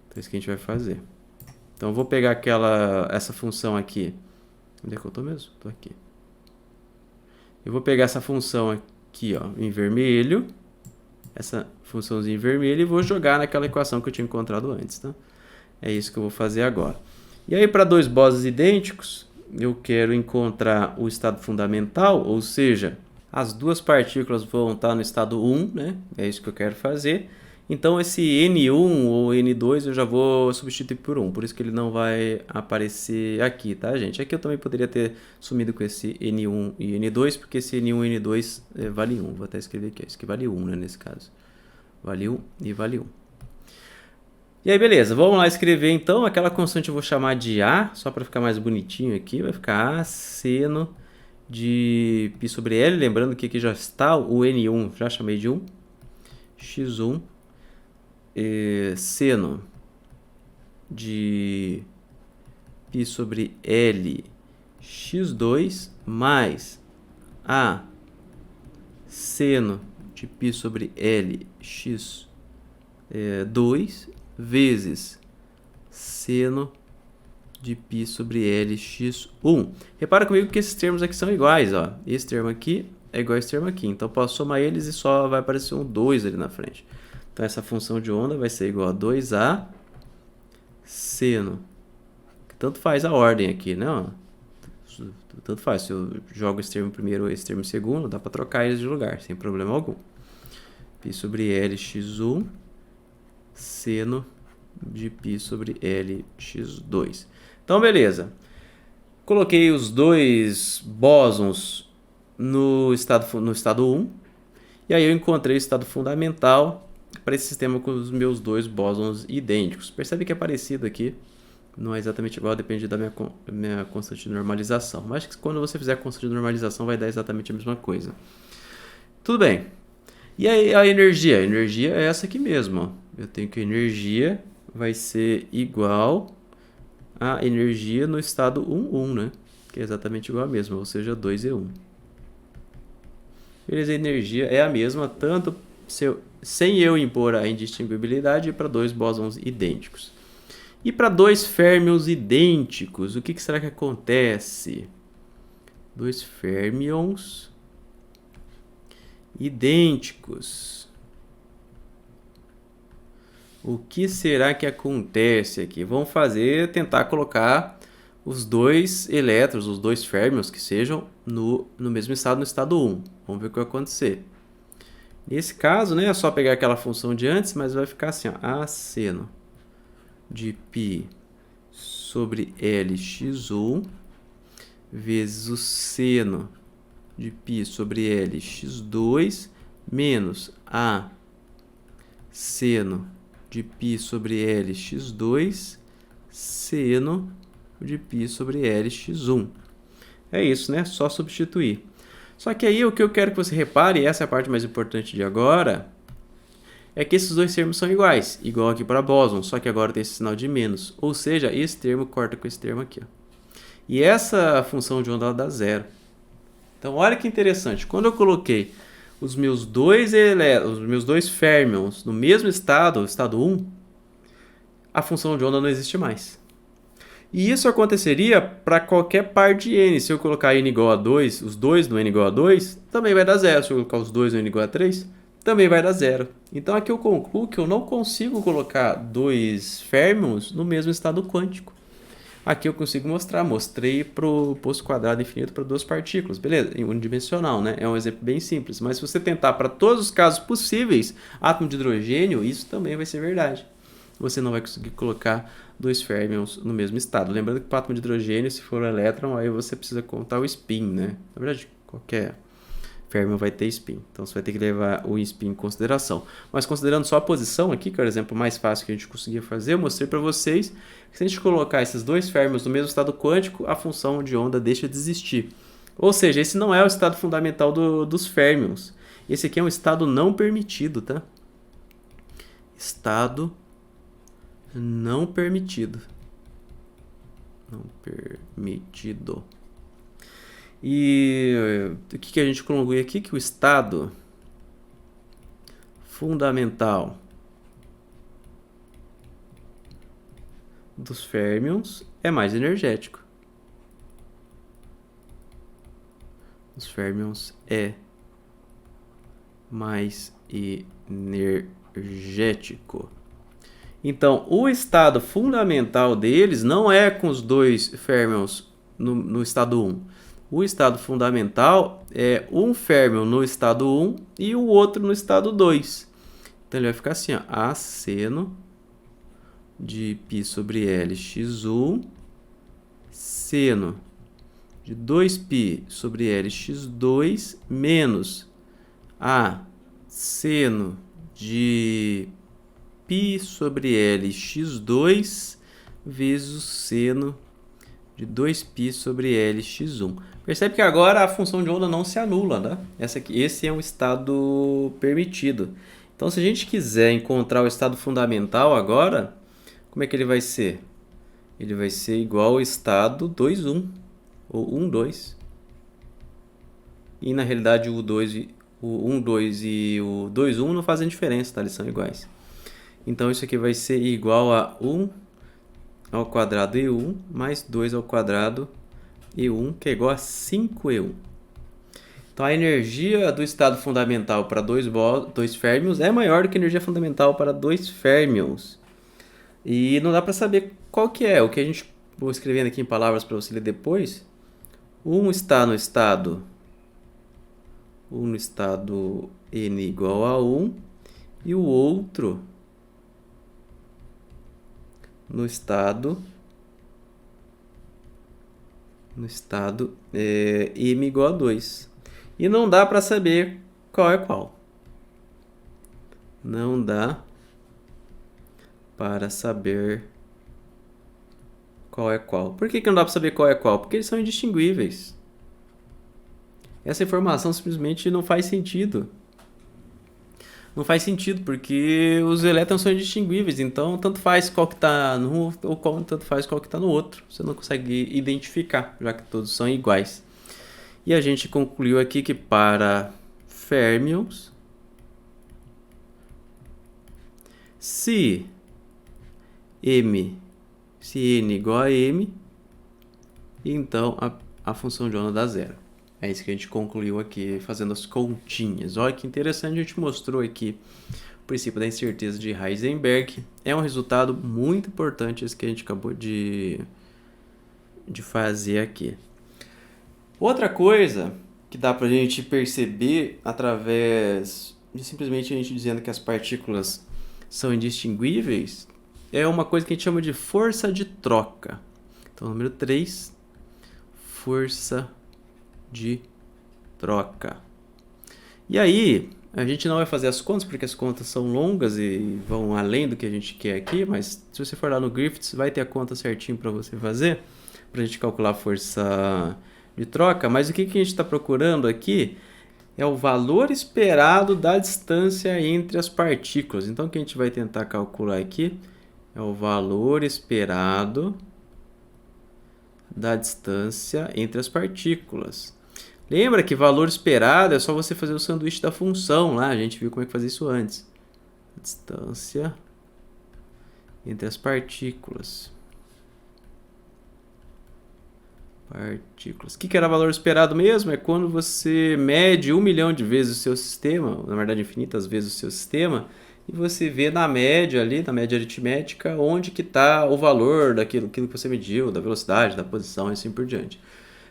Então, é isso que a gente vai fazer. Então, eu vou pegar essa função aqui. Onde é que eu estou mesmo? Estou aqui. Eu vou pegar essa função aqui, ó, em vermelho. Essa funçãozinha em vermelho e vou jogar naquela equação que eu tinha encontrado antes, tá? É isso que eu vou fazer agora. E aí, para dois bósons idênticos, eu quero encontrar o estado fundamental, ou seja, as duas partículas vão estar no estado 1, né? É isso que eu quero fazer. Então, esse N1 ou N2 eu já vou substituir por 1, por isso que ele não vai aparecer aqui, tá, gente? Aqui eu também poderia ter sumido com esse N1 e N2, porque esse N1 e N2 vale 1. Vou até escrever aqui, isso aqui vale 1, né, nesse caso. Vale 1 e vale 1. E aí, beleza, vamos lá escrever então. Aquela constante eu vou chamar de A, só para ficar mais bonitinho aqui. Vai ficar A seno de π sobre L. Lembrando que aqui já está o N1, já chamei de 1. X1 seno de π sobre L x2 mais A seno de π sobre L x2 vezes seno de π sobre L x1. Repara comigo que esses termos aqui são iguais, ó. Esse termo aqui é igual a esse termo aqui. Então, posso somar eles e só vai aparecer um 2 ali na frente. Então, essa função de onda vai ser igual a 2A seno. Tanto faz a ordem aqui, né? Tanto faz. Se eu jogo esse termo primeiro ou esse termo segundo, dá para trocar eles de lugar, sem problema algum. π sobre L x1 seno de π sobre L x2. Então, beleza. Coloquei os dois bósons no estado 1. E aí eu encontrei o estado fundamental para esse sistema com os meus dois bósons idênticos. Percebe que é parecido aqui. Não é exatamente igual, depende da minha constante de normalização. Mas quando você fizer a constante de normalização, vai dar exatamente a mesma coisa. Tudo bem. E aí a energia? A energia é essa aqui mesmo. Ó. Eu tenho que a energia vai ser igual à energia no estado 1,1, né? Que é exatamente igual a mesma, ou seja, 2E1. Beleza, a energia é a mesma, tanto sem eu impor a indistinguibilidade para dois bósons idênticos. E para dois férmions idênticos, o que será que acontece? Dois férmions idênticos. O que será que acontece aqui? Vamos tentar colocar os dois elétrons, os dois férmions que sejam no mesmo estado, no estado 1. Vamos ver o que vai acontecer. Nesse caso, né, é só pegar aquela função de antes, mas vai ficar assim, ó, A seno de π sobre L x1 vezes o seno de π sobre L x2 menos A seno de π sobre L x2 seno de π sobre L x1. É isso, né? Só substituir. Só que aí o que eu quero que você repare, e essa é a parte mais importante de agora, é que esses dois termos são iguais, igual aqui para bóson, só que agora tem esse sinal de menos. Ou seja, esse termo corta com esse termo aqui. Ó. E essa função de onda dá zero. Então, olha que interessante. Quando eu coloquei os meus dois férmions no mesmo estado, estado 1, a função de onda não existe mais. E isso aconteceria para qualquer par de n. Se eu colocar n igual a 2, os dois no n igual a 2, também vai dar zero. Se eu colocar os dois no n igual a 3, também vai dar zero. Então aqui eu concluo que eu não consigo colocar dois férmions no mesmo estado quântico. Aqui eu consigo mostrar. Mostrei para o posto quadrado infinito para duas partículas. Beleza? Unidimensional, né? É um exemplo bem simples. Mas se você tentar para todos os casos possíveis, átomo de hidrogênio, isso também vai ser verdade. você não vai conseguir colocar dois férmions no mesmo estado. Lembrando que para o átomo de hidrogênio, se for um elétron, aí você precisa contar o spin, né? Na verdade, qualquer férmion vai ter spin. Então, você vai ter que levar o spin em consideração. Mas considerando só a posição aqui, que é o exemplo mais fácil que a gente conseguia fazer, eu mostrei para vocês que se a gente colocar esses dois férmions no mesmo estado quântico, a função de onda deixa de existir. Ou seja, esse não é o estado fundamental dos férmions. Esse aqui é um estado não permitido, tá? Estado não permitido. Não permitido. E o que a gente colocou aqui? Que o estado fundamental dos férmions é mais energético. Os férmions é mais energético. Então, o estado fundamental deles não é com os dois férmions no estado 1. O estado fundamental é um férmion no estado 1 e o outro no estado 2. Então, ele vai ficar assim, ó, A seno de π sobre L x1 seno de 2π sobre L x2 menos A seno de π sobre L x2 vezes o seno de 2π sobre L x1. Percebe que agora a função de onda não se anula, né? Esse é um estado permitido. Então, se a gente quiser encontrar o estado fundamental agora, como é que ele vai ser? Ele vai ser igual ao estado 2,1 ou 1,2. E na realidade o 1,2 e o 2,1 não fazem diferença, tá? Eles são iguais. Então, isso aqui vai ser igual a 1 ao quadrado E1 mais 2 ao quadrado E1, que é igual a 5E1. Então, a energia do estado fundamental para dois férmions é maior do que a energia fundamental para dois férmions. E não dá para saber qual que é. O que a gente vou escrevendo aqui em palavras para você ler depois. Um está no estado N igual a 1 e o outro no estado M igual a 2. E não dá para saber qual é qual. Não dá para saber qual é qual. Por que não dá para saber qual é qual? Porque eles são indistinguíveis. Essa informação simplesmente não faz sentido. Não faz sentido, porque os elétrons são indistinguíveis. Então, tanto faz qual que está no ou tanto faz qual que está no outro. Você não consegue identificar, já que todos são iguais. E a gente concluiu aqui que para férmions, se N igual a M, então a função de onda dá zero. É isso que a gente concluiu aqui, fazendo as continhas. Olha que interessante, a gente mostrou aqui o princípio da incerteza de Heisenberg. É um resultado muito importante esse que a gente acabou de fazer aqui. Outra coisa que dá para a gente perceber através de simplesmente a gente dizendo que as partículas são indistinguíveis é uma coisa que a gente chama de força de troca. Então, número 3, força de troca. E aí, a gente não vai fazer as contas, porque as contas são longas e vão além do que a gente quer aqui, mas se você for lá no Griffiths, vai ter a conta certinho para você fazer, para a gente calcular a força de troca. Mas o que a gente está procurando aqui é o valor esperado da distância entre as partículas. Então, o que a gente vai tentar calcular aqui é o valor esperado da distância entre as partículas. Lembra que valor esperado é só você fazer o sanduíche da função lá. A gente viu como é que fazia isso antes. Distância entre as partículas. O que era valor esperado mesmo? É quando você mede 1 milhão de vezes o seu sistema, na verdade infinitas vezes o seu sistema, e você vê na média ali, na média aritmética, onde que está o valor daquilo que você mediu, da velocidade, da posição e assim por diante.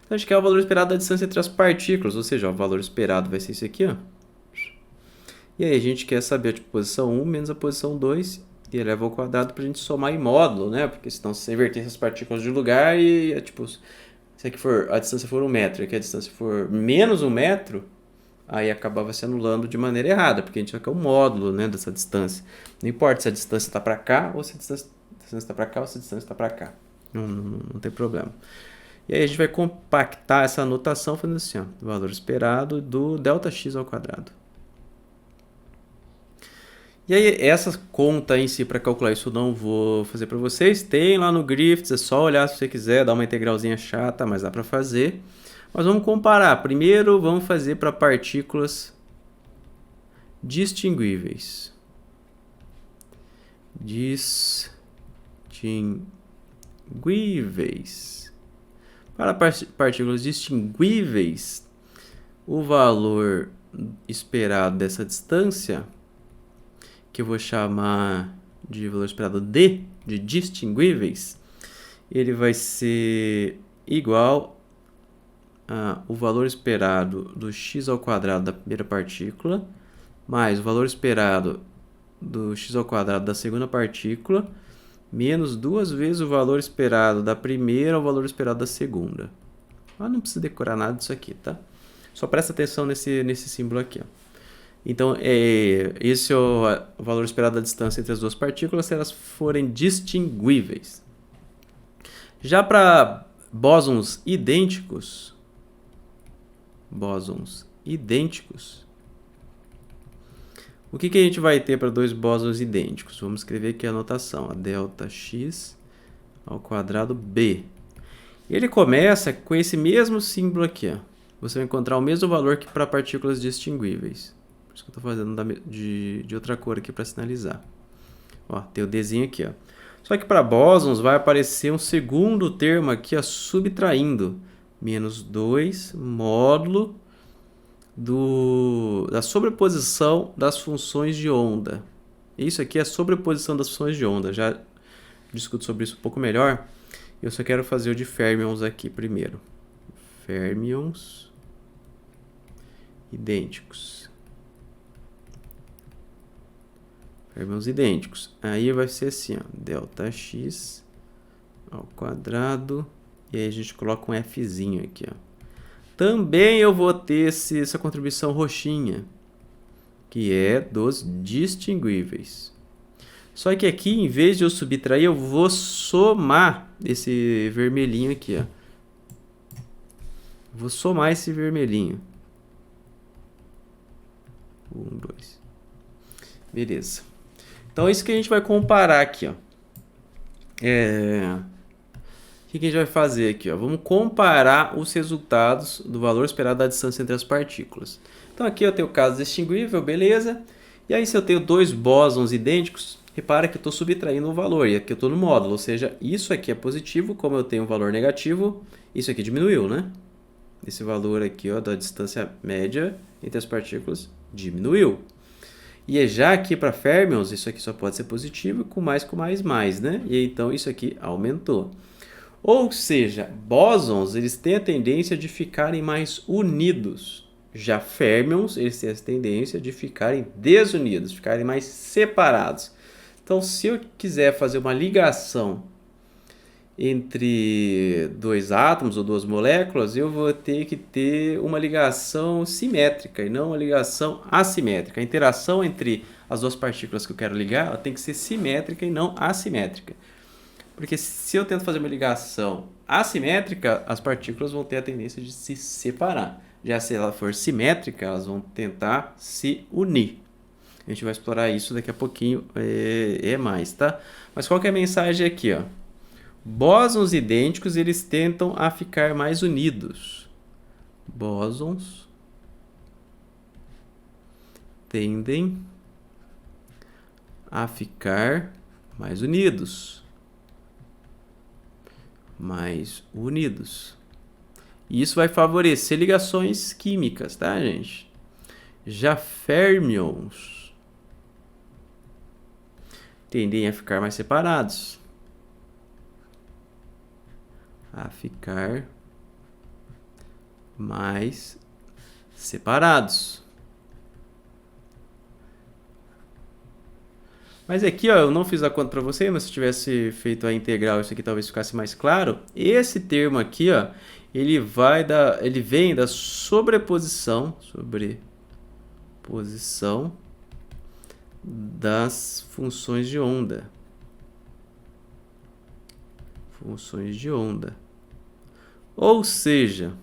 Então a gente quer o valor esperado da distância entre as partículas, ou seja, o valor esperado vai ser isso aqui, ó. E aí a gente quer saber a posição 1 menos a posição 2 e eleva ao quadrado para a gente somar em módulo, né? Porque senão você inverter essas partículas de lugar e, tipo, se aqui for, a distância for 1 metro e aqui a distância for menos 1 metro, aí acabava se anulando de maneira errada, porque a gente vai ter um módulo, né, dessa distância. Não importa se a distância está para cá ou se a distância está para cá ou se a distância está para cá. Não tem problema. E aí a gente vai compactar essa anotação fazendo assim, ó, o valor esperado do ΔX ao quadrado. E aí essa conta em si, para calcular isso eu não vou fazer para vocês. Tem lá no Griffiths, é só olhar se você quiser, dar uma integralzinha chata, mas dá para fazer. Mas vamos comparar. Primeiro vamos fazer para partículas distinguíveis. Para partículas distinguíveis, o valor esperado dessa distância, que eu vou chamar de valor esperado D, de distinguíveis, ele vai ser igual o valor esperado do x ao quadrado da primeira partícula, mais o valor esperado do x ao quadrado da segunda partícula, menos 2 vezes o valor esperado da primeira ao valor esperado da segunda. Não precisa decorar nada disso aqui, tá? Só presta atenção nesse símbolo aqui, ó. Então, esse é o valor esperado da distância entre as duas partículas se elas forem distinguíveis. Já para bósons idênticos, o que a gente vai ter para dois bósons idênticos? Vamos escrever aqui a anotação, a ΔX ao quadrado B. Ele começa com esse mesmo símbolo aqui, ó. Você vai encontrar o mesmo valor que para partículas distinguíveis. Por isso que eu estou fazendo de outra cor aqui para sinalizar. Ó, tem o Dzinho aqui, ó. Só que para bósons vai aparecer um segundo termo aqui, ó, subtraindo. Menos 2 módulo da sobreposição das funções de onda. Isso aqui é a sobreposição das funções de onda. Já discuto sobre isso um pouco melhor. Eu só quero fazer o de fermions aqui primeiro. Fermions idênticos. Fermions idênticos. Aí vai ser assim, ó, ΔX ao quadrado. E aí a gente coloca um Fzinho aqui, ó. Também eu vou ter essa contribuição roxinha, que é dos distinguíveis. Só que aqui, em vez de eu subtrair, eu vou somar esse vermelhinho aqui, ó. Vou somar esse vermelhinho. 1, 2. Beleza. Então, é isso que a gente vai comparar aqui, ó. O que a gente vai fazer aqui, ó? Vamos comparar os resultados do valor esperado da distância entre as partículas. Então, aqui eu tenho o caso distinguível, beleza? E aí, se eu tenho dois bósons idênticos, repara que eu estou subtraindo um valor, e aqui eu estou no módulo, ou seja, isso aqui é positivo, como eu tenho um valor negativo, isso aqui diminuiu, né? Esse valor aqui, ó, da distância média entre as partículas diminuiu. E já aqui para fermions, isso aqui só pode ser positivo com mais, né? E então isso aqui aumentou. Ou seja, bósons, eles têm a tendência de ficarem mais unidos. Já fermions, eles têm a tendência de ficarem desunidos, ficarem mais separados. Então, se eu quiser fazer uma ligação entre dois átomos ou duas moléculas, eu vou ter que ter uma ligação simétrica e não uma ligação assimétrica. A interação entre as duas partículas que eu quero ligar, ela tem que ser simétrica e não assimétrica. Porque se eu tento fazer uma ligação assimétrica, as partículas vão ter a tendência de se separar. Já se ela for simétrica, elas vão tentar se unir. A gente vai explorar isso daqui a pouquinho mais, tá? Mas qual que é a mensagem aqui, ó? Bósons idênticos, eles tentam a ficar mais unidos. Bósons tendem a ficar mais unidos. E isso vai favorecer ligações químicas, tá, gente? Já fermions tendem a ficar mais separados. Mas aqui, ó, eu não fiz a conta para você, mas se eu tivesse feito a integral, isso aqui talvez ficasse mais claro. Esse termo aqui, ó, ele vem da sobreposição das funções de onda. Funções de onda. Ou seja,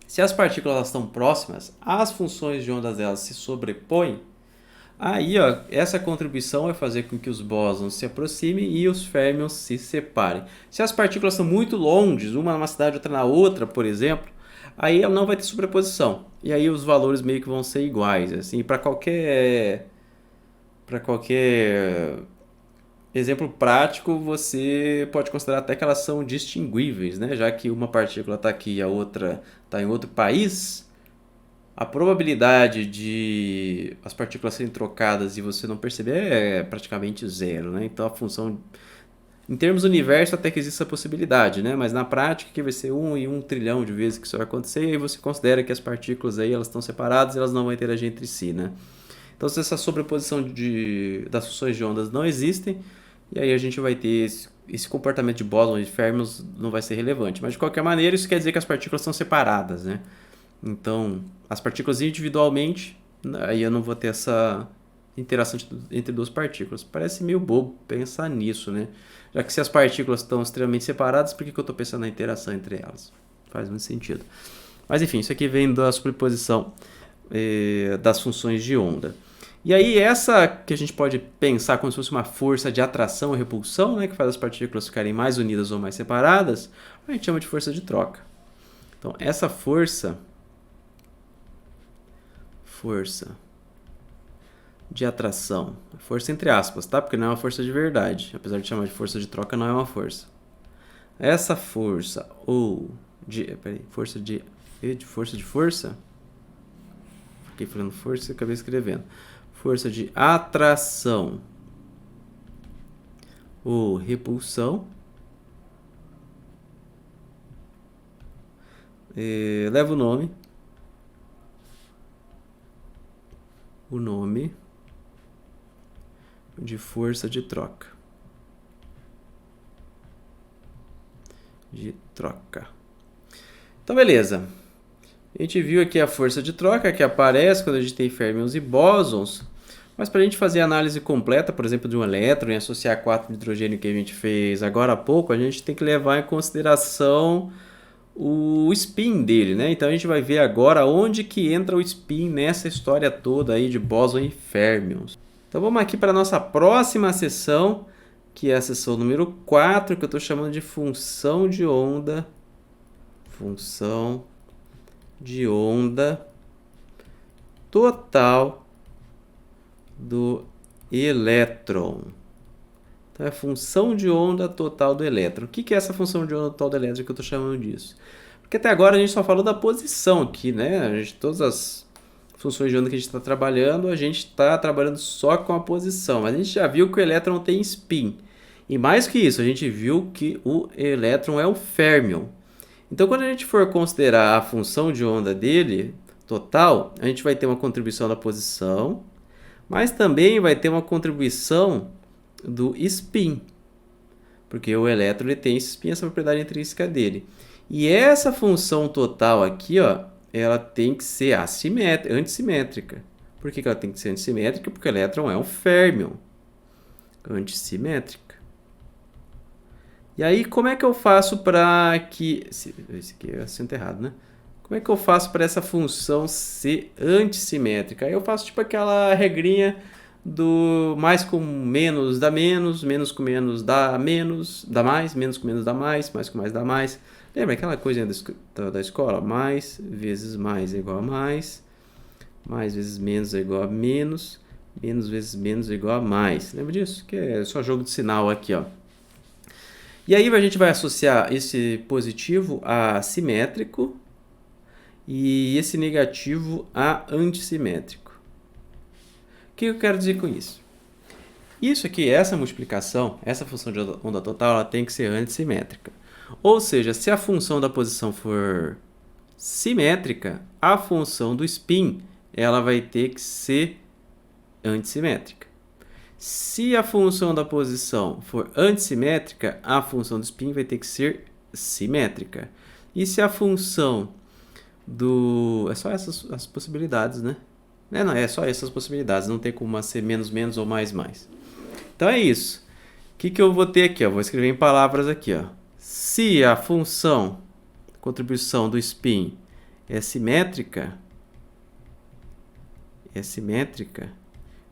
se as partículas estão próximas, as funções de ondas delas se sobrepõem. Aí, ó, essa contribuição vai fazer com que os bósons se aproximem e os férmions se separem. Se as partículas são muito longe, uma numa cidade, outra na outra, por exemplo, aí ela não vai ter sobreposição. E aí os valores meio que vão ser iguais. Assim, para qualquer exemplo prático, você pode considerar até que elas são distinguíveis, né? Já que uma partícula está aqui e a outra está em outro país, a probabilidade de as partículas serem trocadas e você não perceber é praticamente zero, né? Então a função, em termos do universo, até que existe essa possibilidade, né? Mas na prática que vai ser 1 em 1 trilhão de vezes que isso vai acontecer, e aí você considera que as partículas aí elas estão separadas e elas não vão interagir entre si, né? Então se essa sobreposição das funções de ondas não existem, e aí a gente vai ter esse comportamento de bóson e de férmions não vai ser relevante. Mas de qualquer maneira isso quer dizer que as partículas são separadas, né? Então, as partículas individualmente, aí eu não vou ter essa interação entre duas partículas. Parece meio bobo pensar nisso, né? Já que se as partículas estão extremamente separadas, por que eu estou pensando na interação entre elas? Faz muito sentido. Mas enfim, isso aqui vem da sobreposição das funções de onda. E aí essa que a gente pode pensar como se fosse uma força de atração ou repulsão, né? Que faz as partículas ficarem mais unidas ou mais separadas, a gente chama de força de troca. Então, essa força de atração, força entre aspas, tá? Porque não é uma força de verdade, apesar de chamar de força de troca, não é uma força. Essa força força, fiquei falando força e acabei escrevendo. Força de atração ou repulsão leva o nome de força de troca. Então, beleza. A gente viu aqui a força de troca que aparece quando a gente tem férmions e bósons, mas para a gente fazer a análise completa, por exemplo, de um elétron e associar 4 de hidrogênio que a gente fez agora há pouco, a gente tem que levar em consideração o spin dele, né? Então a gente vai ver agora onde que entra o spin nessa história toda aí de bóson e férmions. Então vamos aqui para a nossa próxima seção, que é a seção número 4, que eu estou chamando de função de onda. Função de onda total do elétron. Então, é a função de onda total do elétron. O que é essa função de onda total do elétron que eu estou chamando disso? Porque até agora a gente só falou da posição aqui, né? Todas as funções de onda que a gente está trabalhando, a gente está trabalhando só com a posição. Mas a gente já viu que o elétron tem spin. E mais que isso, a gente viu que o elétron é o férmion. Então, quando a gente for considerar a função de onda dele total, a gente vai ter uma contribuição da posição, mas também vai ter uma contribuição do spin, porque o elétron ele tem esse spin, essa propriedade intrínseca dele. E essa função total aqui, ó, ela tem que ser antissimétrica. Por que ela tem que ser antissimétrica? Porque o elétron é um férmion. Antissimétrica. E aí, como é que eu faço para que... Esse aqui é acento errado, né? Como é que eu faço para essa função ser antissimétrica? Aí eu faço tipo aquela regrinha do mais com menos dá menos, menos com menos dá menos, dá mais, menos com menos dá mais com mais dá mais. Lembra aquela coisinha da escola? Mais vezes mais é igual a mais vezes menos é igual a menos vezes menos é igual a mais. Lembra disso? Que é só jogo de sinal aqui, ó. E aí a gente vai associar esse positivo a simétrico e esse negativo a antissimétrico. O que eu quero dizer com isso? Isso aqui, essa multiplicação, essa função de onda total, ela tem que ser antissimétrica. Ou seja, se a função da posição for simétrica, a função do spin ela vai ter que ser antissimétrica. Se a função da posição for antissimétrica, a função do spin vai ter que ser simétrica. E se a função do... É só essas as possibilidades, né? Não, é só essas possibilidades. Não tem como uma ser menos, menos ou mais, mais. Então é isso. O que eu vou ter aqui? Vou escrever em palavras aqui. Se a função, contribuição do spin é simétrica,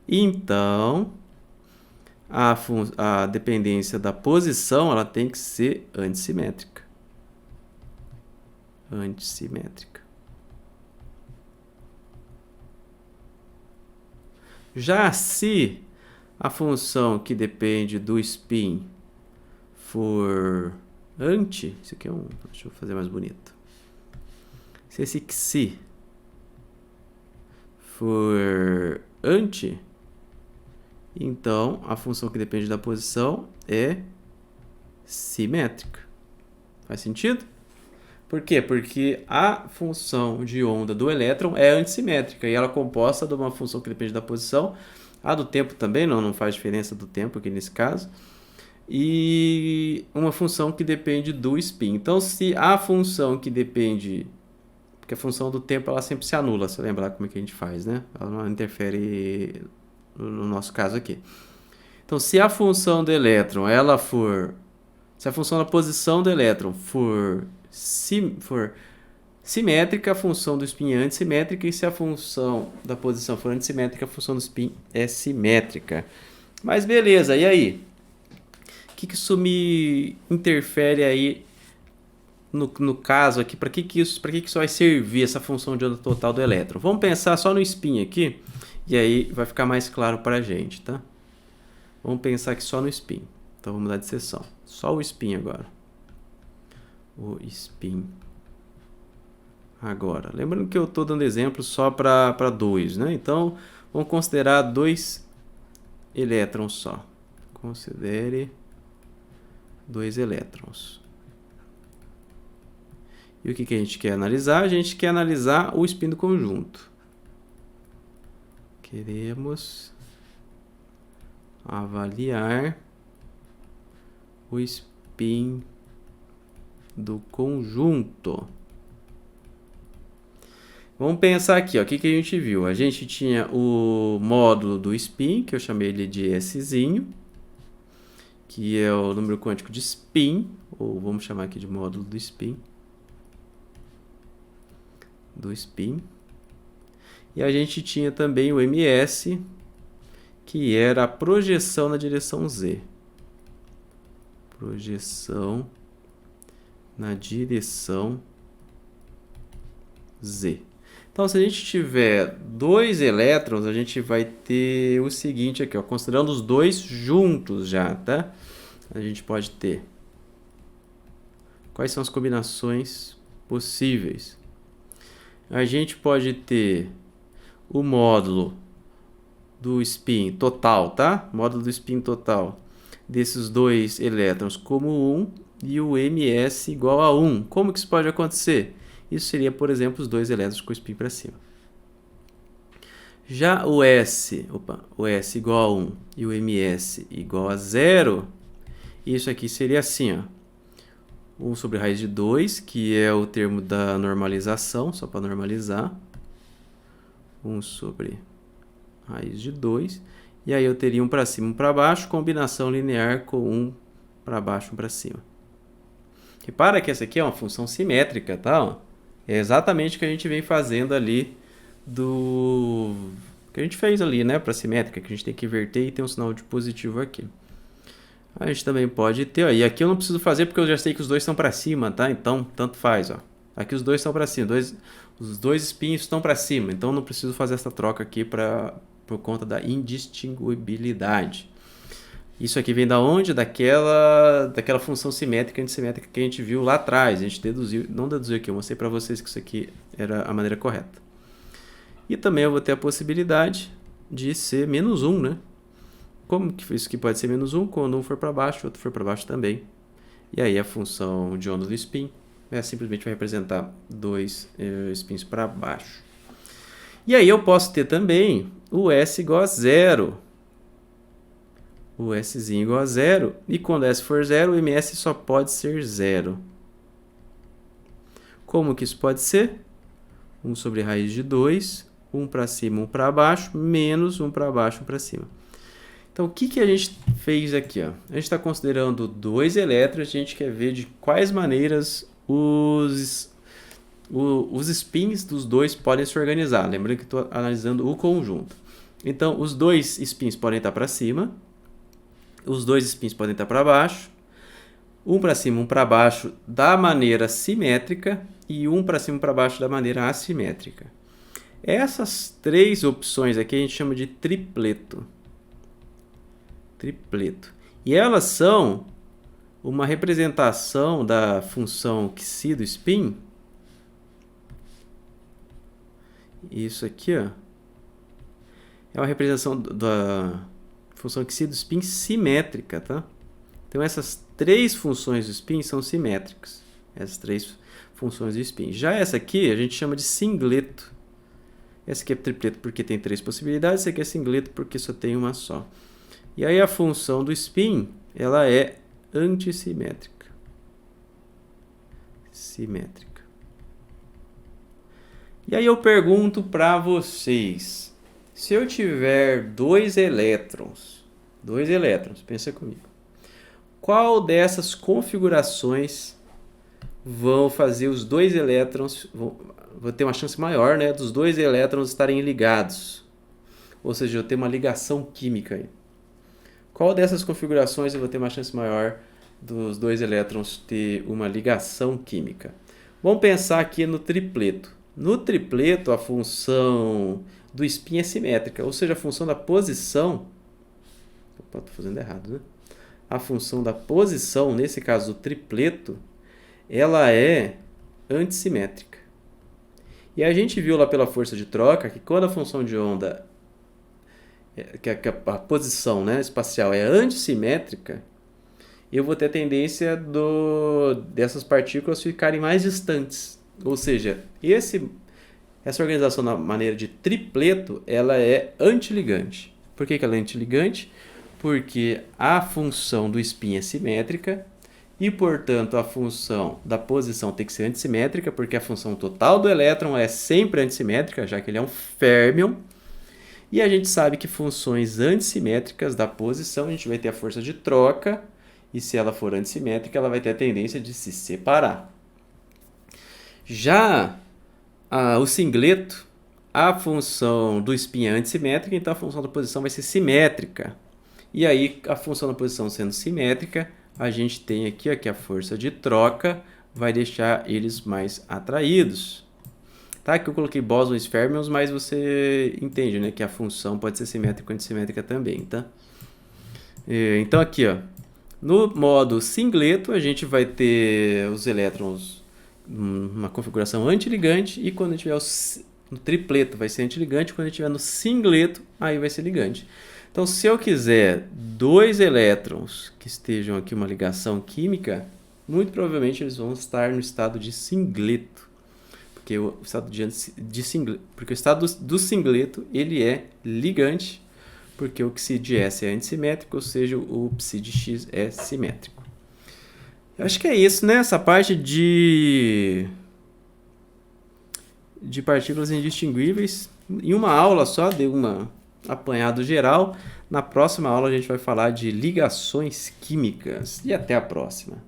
então a dependência da posição ela tem que ser antissimétrica. Já se a função que depende do spin for anti, isso aqui é um, deixa eu fazer mais bonito. Se esse xi for anti, então a função que depende da posição é simétrica. Faz sentido? Por quê? Porque a função de onda do elétron é antissimétrica e ela é composta de uma função que depende da posição. A do tempo também, não faz diferença do tempo aqui nesse caso. E uma função que depende do spin. Então, se a função que depende... Porque a função do tempo ela sempre se anula, se lembrar como é que a gente faz, né? Ela não interfere no nosso caso aqui. Então, se a função do elétron ela for... Se a função da posição do elétron for simétrica, a função do spin é antissimétrica, e se a função da posição for antissimétrica, a função do spin é simétrica. Mas beleza, e aí? O que isso me interfere aí no caso aqui? Para que isso vai servir essa função de onda total do elétron? Vamos pensar só no spin aqui, e aí vai ficar mais claro para a gente, tá? Vamos pensar aqui só no spin. Então vamos mudar de seção. Só o spin agora. O spin. Agora, lembrando que eu estou dando exemplo só para 2, né? Então, vamos considerar 2 elétrons só. Considere 2 elétrons. E o que a gente quer analisar? A gente quer analisar o spin do conjunto. Queremos avaliar o spin do conjunto. Vamos pensar aqui, ó, o que a gente viu? A gente tinha o módulo do spin, que eu chamei ele de Szinho, que é o número quântico de spin, ou vamos chamar aqui de módulo do spin. E a gente tinha também o ms, que era a projeção na direção z. Projeção na direção z. Então, se a gente tiver 2 elétrons, a gente vai ter o seguinte aqui, ó, considerando os dois juntos já, tá? A gente pode ter... Quais são as combinações possíveis? A gente pode ter o módulo do spin total, tá? Módulo do spin total desses 2 elétrons como 1 e o ms igual a 1. Como que isso pode acontecer? Isso seria, por exemplo, os 2 elétrons com o spin para cima. Já o S igual a 1 e o ms igual a 0, isso aqui seria assim, ó. 1 sobre raiz de 2, que é o termo da normalização, só para normalizar. 1 sobre raiz de 2. E aí eu teria 1 para cima, 1 para baixo, combinação linear com 1 para baixo, 1 para cima. Repara que essa aqui é uma função simétrica, tá? Ó. É exatamente o que a gente vem fazendo ali que a gente fez ali, né, para simétrica, que a gente tem que inverter e tem um sinal de positivo aqui. A gente também pode ter, ó, e aqui eu não preciso fazer porque eu já sei que os dois estão para cima, tá? Então, tanto faz, ó. Aqui os dois estão para cima, os dois spins estão para cima, então não preciso fazer essa troca aqui por conta da indistinguibilidade. Isso aqui vem da onde? Daquela função simétrica e antissimétrica que a gente viu lá atrás. A gente deduziu, não deduziu aqui, eu mostrei para vocês que isso aqui era a maneira correta. E também eu vou ter a possibilidade de ser menos 1, né? Como que isso aqui pode ser menos 1? Quando um for para baixo, o outro for para baixo também. E aí a função de onda do spin simplesmente vai representar 2 spins para baixo. E aí eu posso ter também o S igual a 0. o Szinho igual a zero. E quando S for zero, o MS só pode ser zero. Como que isso pode ser? 1 sobre raiz de 2, 1 para cima, 1 para baixo, menos 1 para baixo, 1 para cima. Então, o que a gente fez aqui? Ó? A gente está considerando 2 elétrons, a gente quer ver de quais maneiras os spins dos dois podem se organizar. Lembrando que estou analisando o conjunto. Então, os dois spins podem estar para cima, os dois spins podem estar para baixo, um para cima, um para baixo da maneira simétrica e um para cima, um para baixo da maneira assimétrica. Essas 3 opções aqui a gente chama de tripleto. Tripleto. E elas são uma representação da função xi do spin. Isso aqui, ó, é uma representação da função xi do spin simétrica, tá? Então, essas 3 funções do spin são simétricas. Essas 3 funções do spin. Já essa aqui a gente chama de singleto. Essa aqui é tripleto porque tem 3 possibilidades. Essa aqui é singleto porque só tem uma só. E aí a função do spin, ela é antissimétrica. Simétrica. E aí eu pergunto para vocês, se eu tiver 2 elétrons, pensa comigo, qual dessas configurações vão fazer os 2 elétrons, vou ter uma chance maior, né, dos 2 elétrons estarem ligados? Ou seja, eu tenho uma ligação química aí. Qual dessas configurações eu vou ter uma chance maior dos 2 elétrons ter uma ligação química? Vamos pensar aqui no tripleto. No tripleto, a função do spin é simétrica, ou seja, a função da posição... Opa, estou fazendo errado, né? A função da posição, nesse caso do tripleto, ela é antissimétrica. E a gente viu lá pela força de troca que quando a função de onda, que a posição, né, espacial é antissimétrica, eu vou ter a tendência dessas partículas ficarem mais distantes. Ou seja, essa organização na maneira de tripleto, ela é antiligante. Por que ela é antiligante? Porque a função do spin é simétrica e, portanto, a função da posição tem que ser antissimétrica, porque a função total do elétron é sempre antissimétrica, já que ele é um férmion. E a gente sabe que funções antissimétricas da posição, a gente vai ter a força de troca, e se ela for antissimétrica, ela vai ter a tendência de se separar. Já o singleto, a função do spin é antissimétrica, então a função da posição vai ser simétrica. E aí, a função da posição sendo simétrica, a gente tem aqui ó, que a força de troca vai deixar eles mais atraídos. Tá? Aqui eu coloquei bósons férmions, mas você entende, né, que a função pode ser simétrica ou antissimétrica também. Tá? Então aqui, ó, no modo singleto, a gente vai ter os elétrons numa configuração antiligante, e quando tiver no tripleto vai ser antiligante, quando estiver no singleto, aí vai ser ligante. Então, se eu quiser 2 elétrons que estejam aqui uma ligação química, muito provavelmente eles vão estar no estado de singleto, porque o estado porque o estado do singleto ele é ligante, porque o xi de S é antissimétrico, ou seja, o psi de x é simétrico. Eu acho que é isso, né? Essa parte de partículas indistinguíveis. Em uma aula só, dei um apanhado geral. Na próxima aula a gente vai falar de ligações químicas. E até a próxima.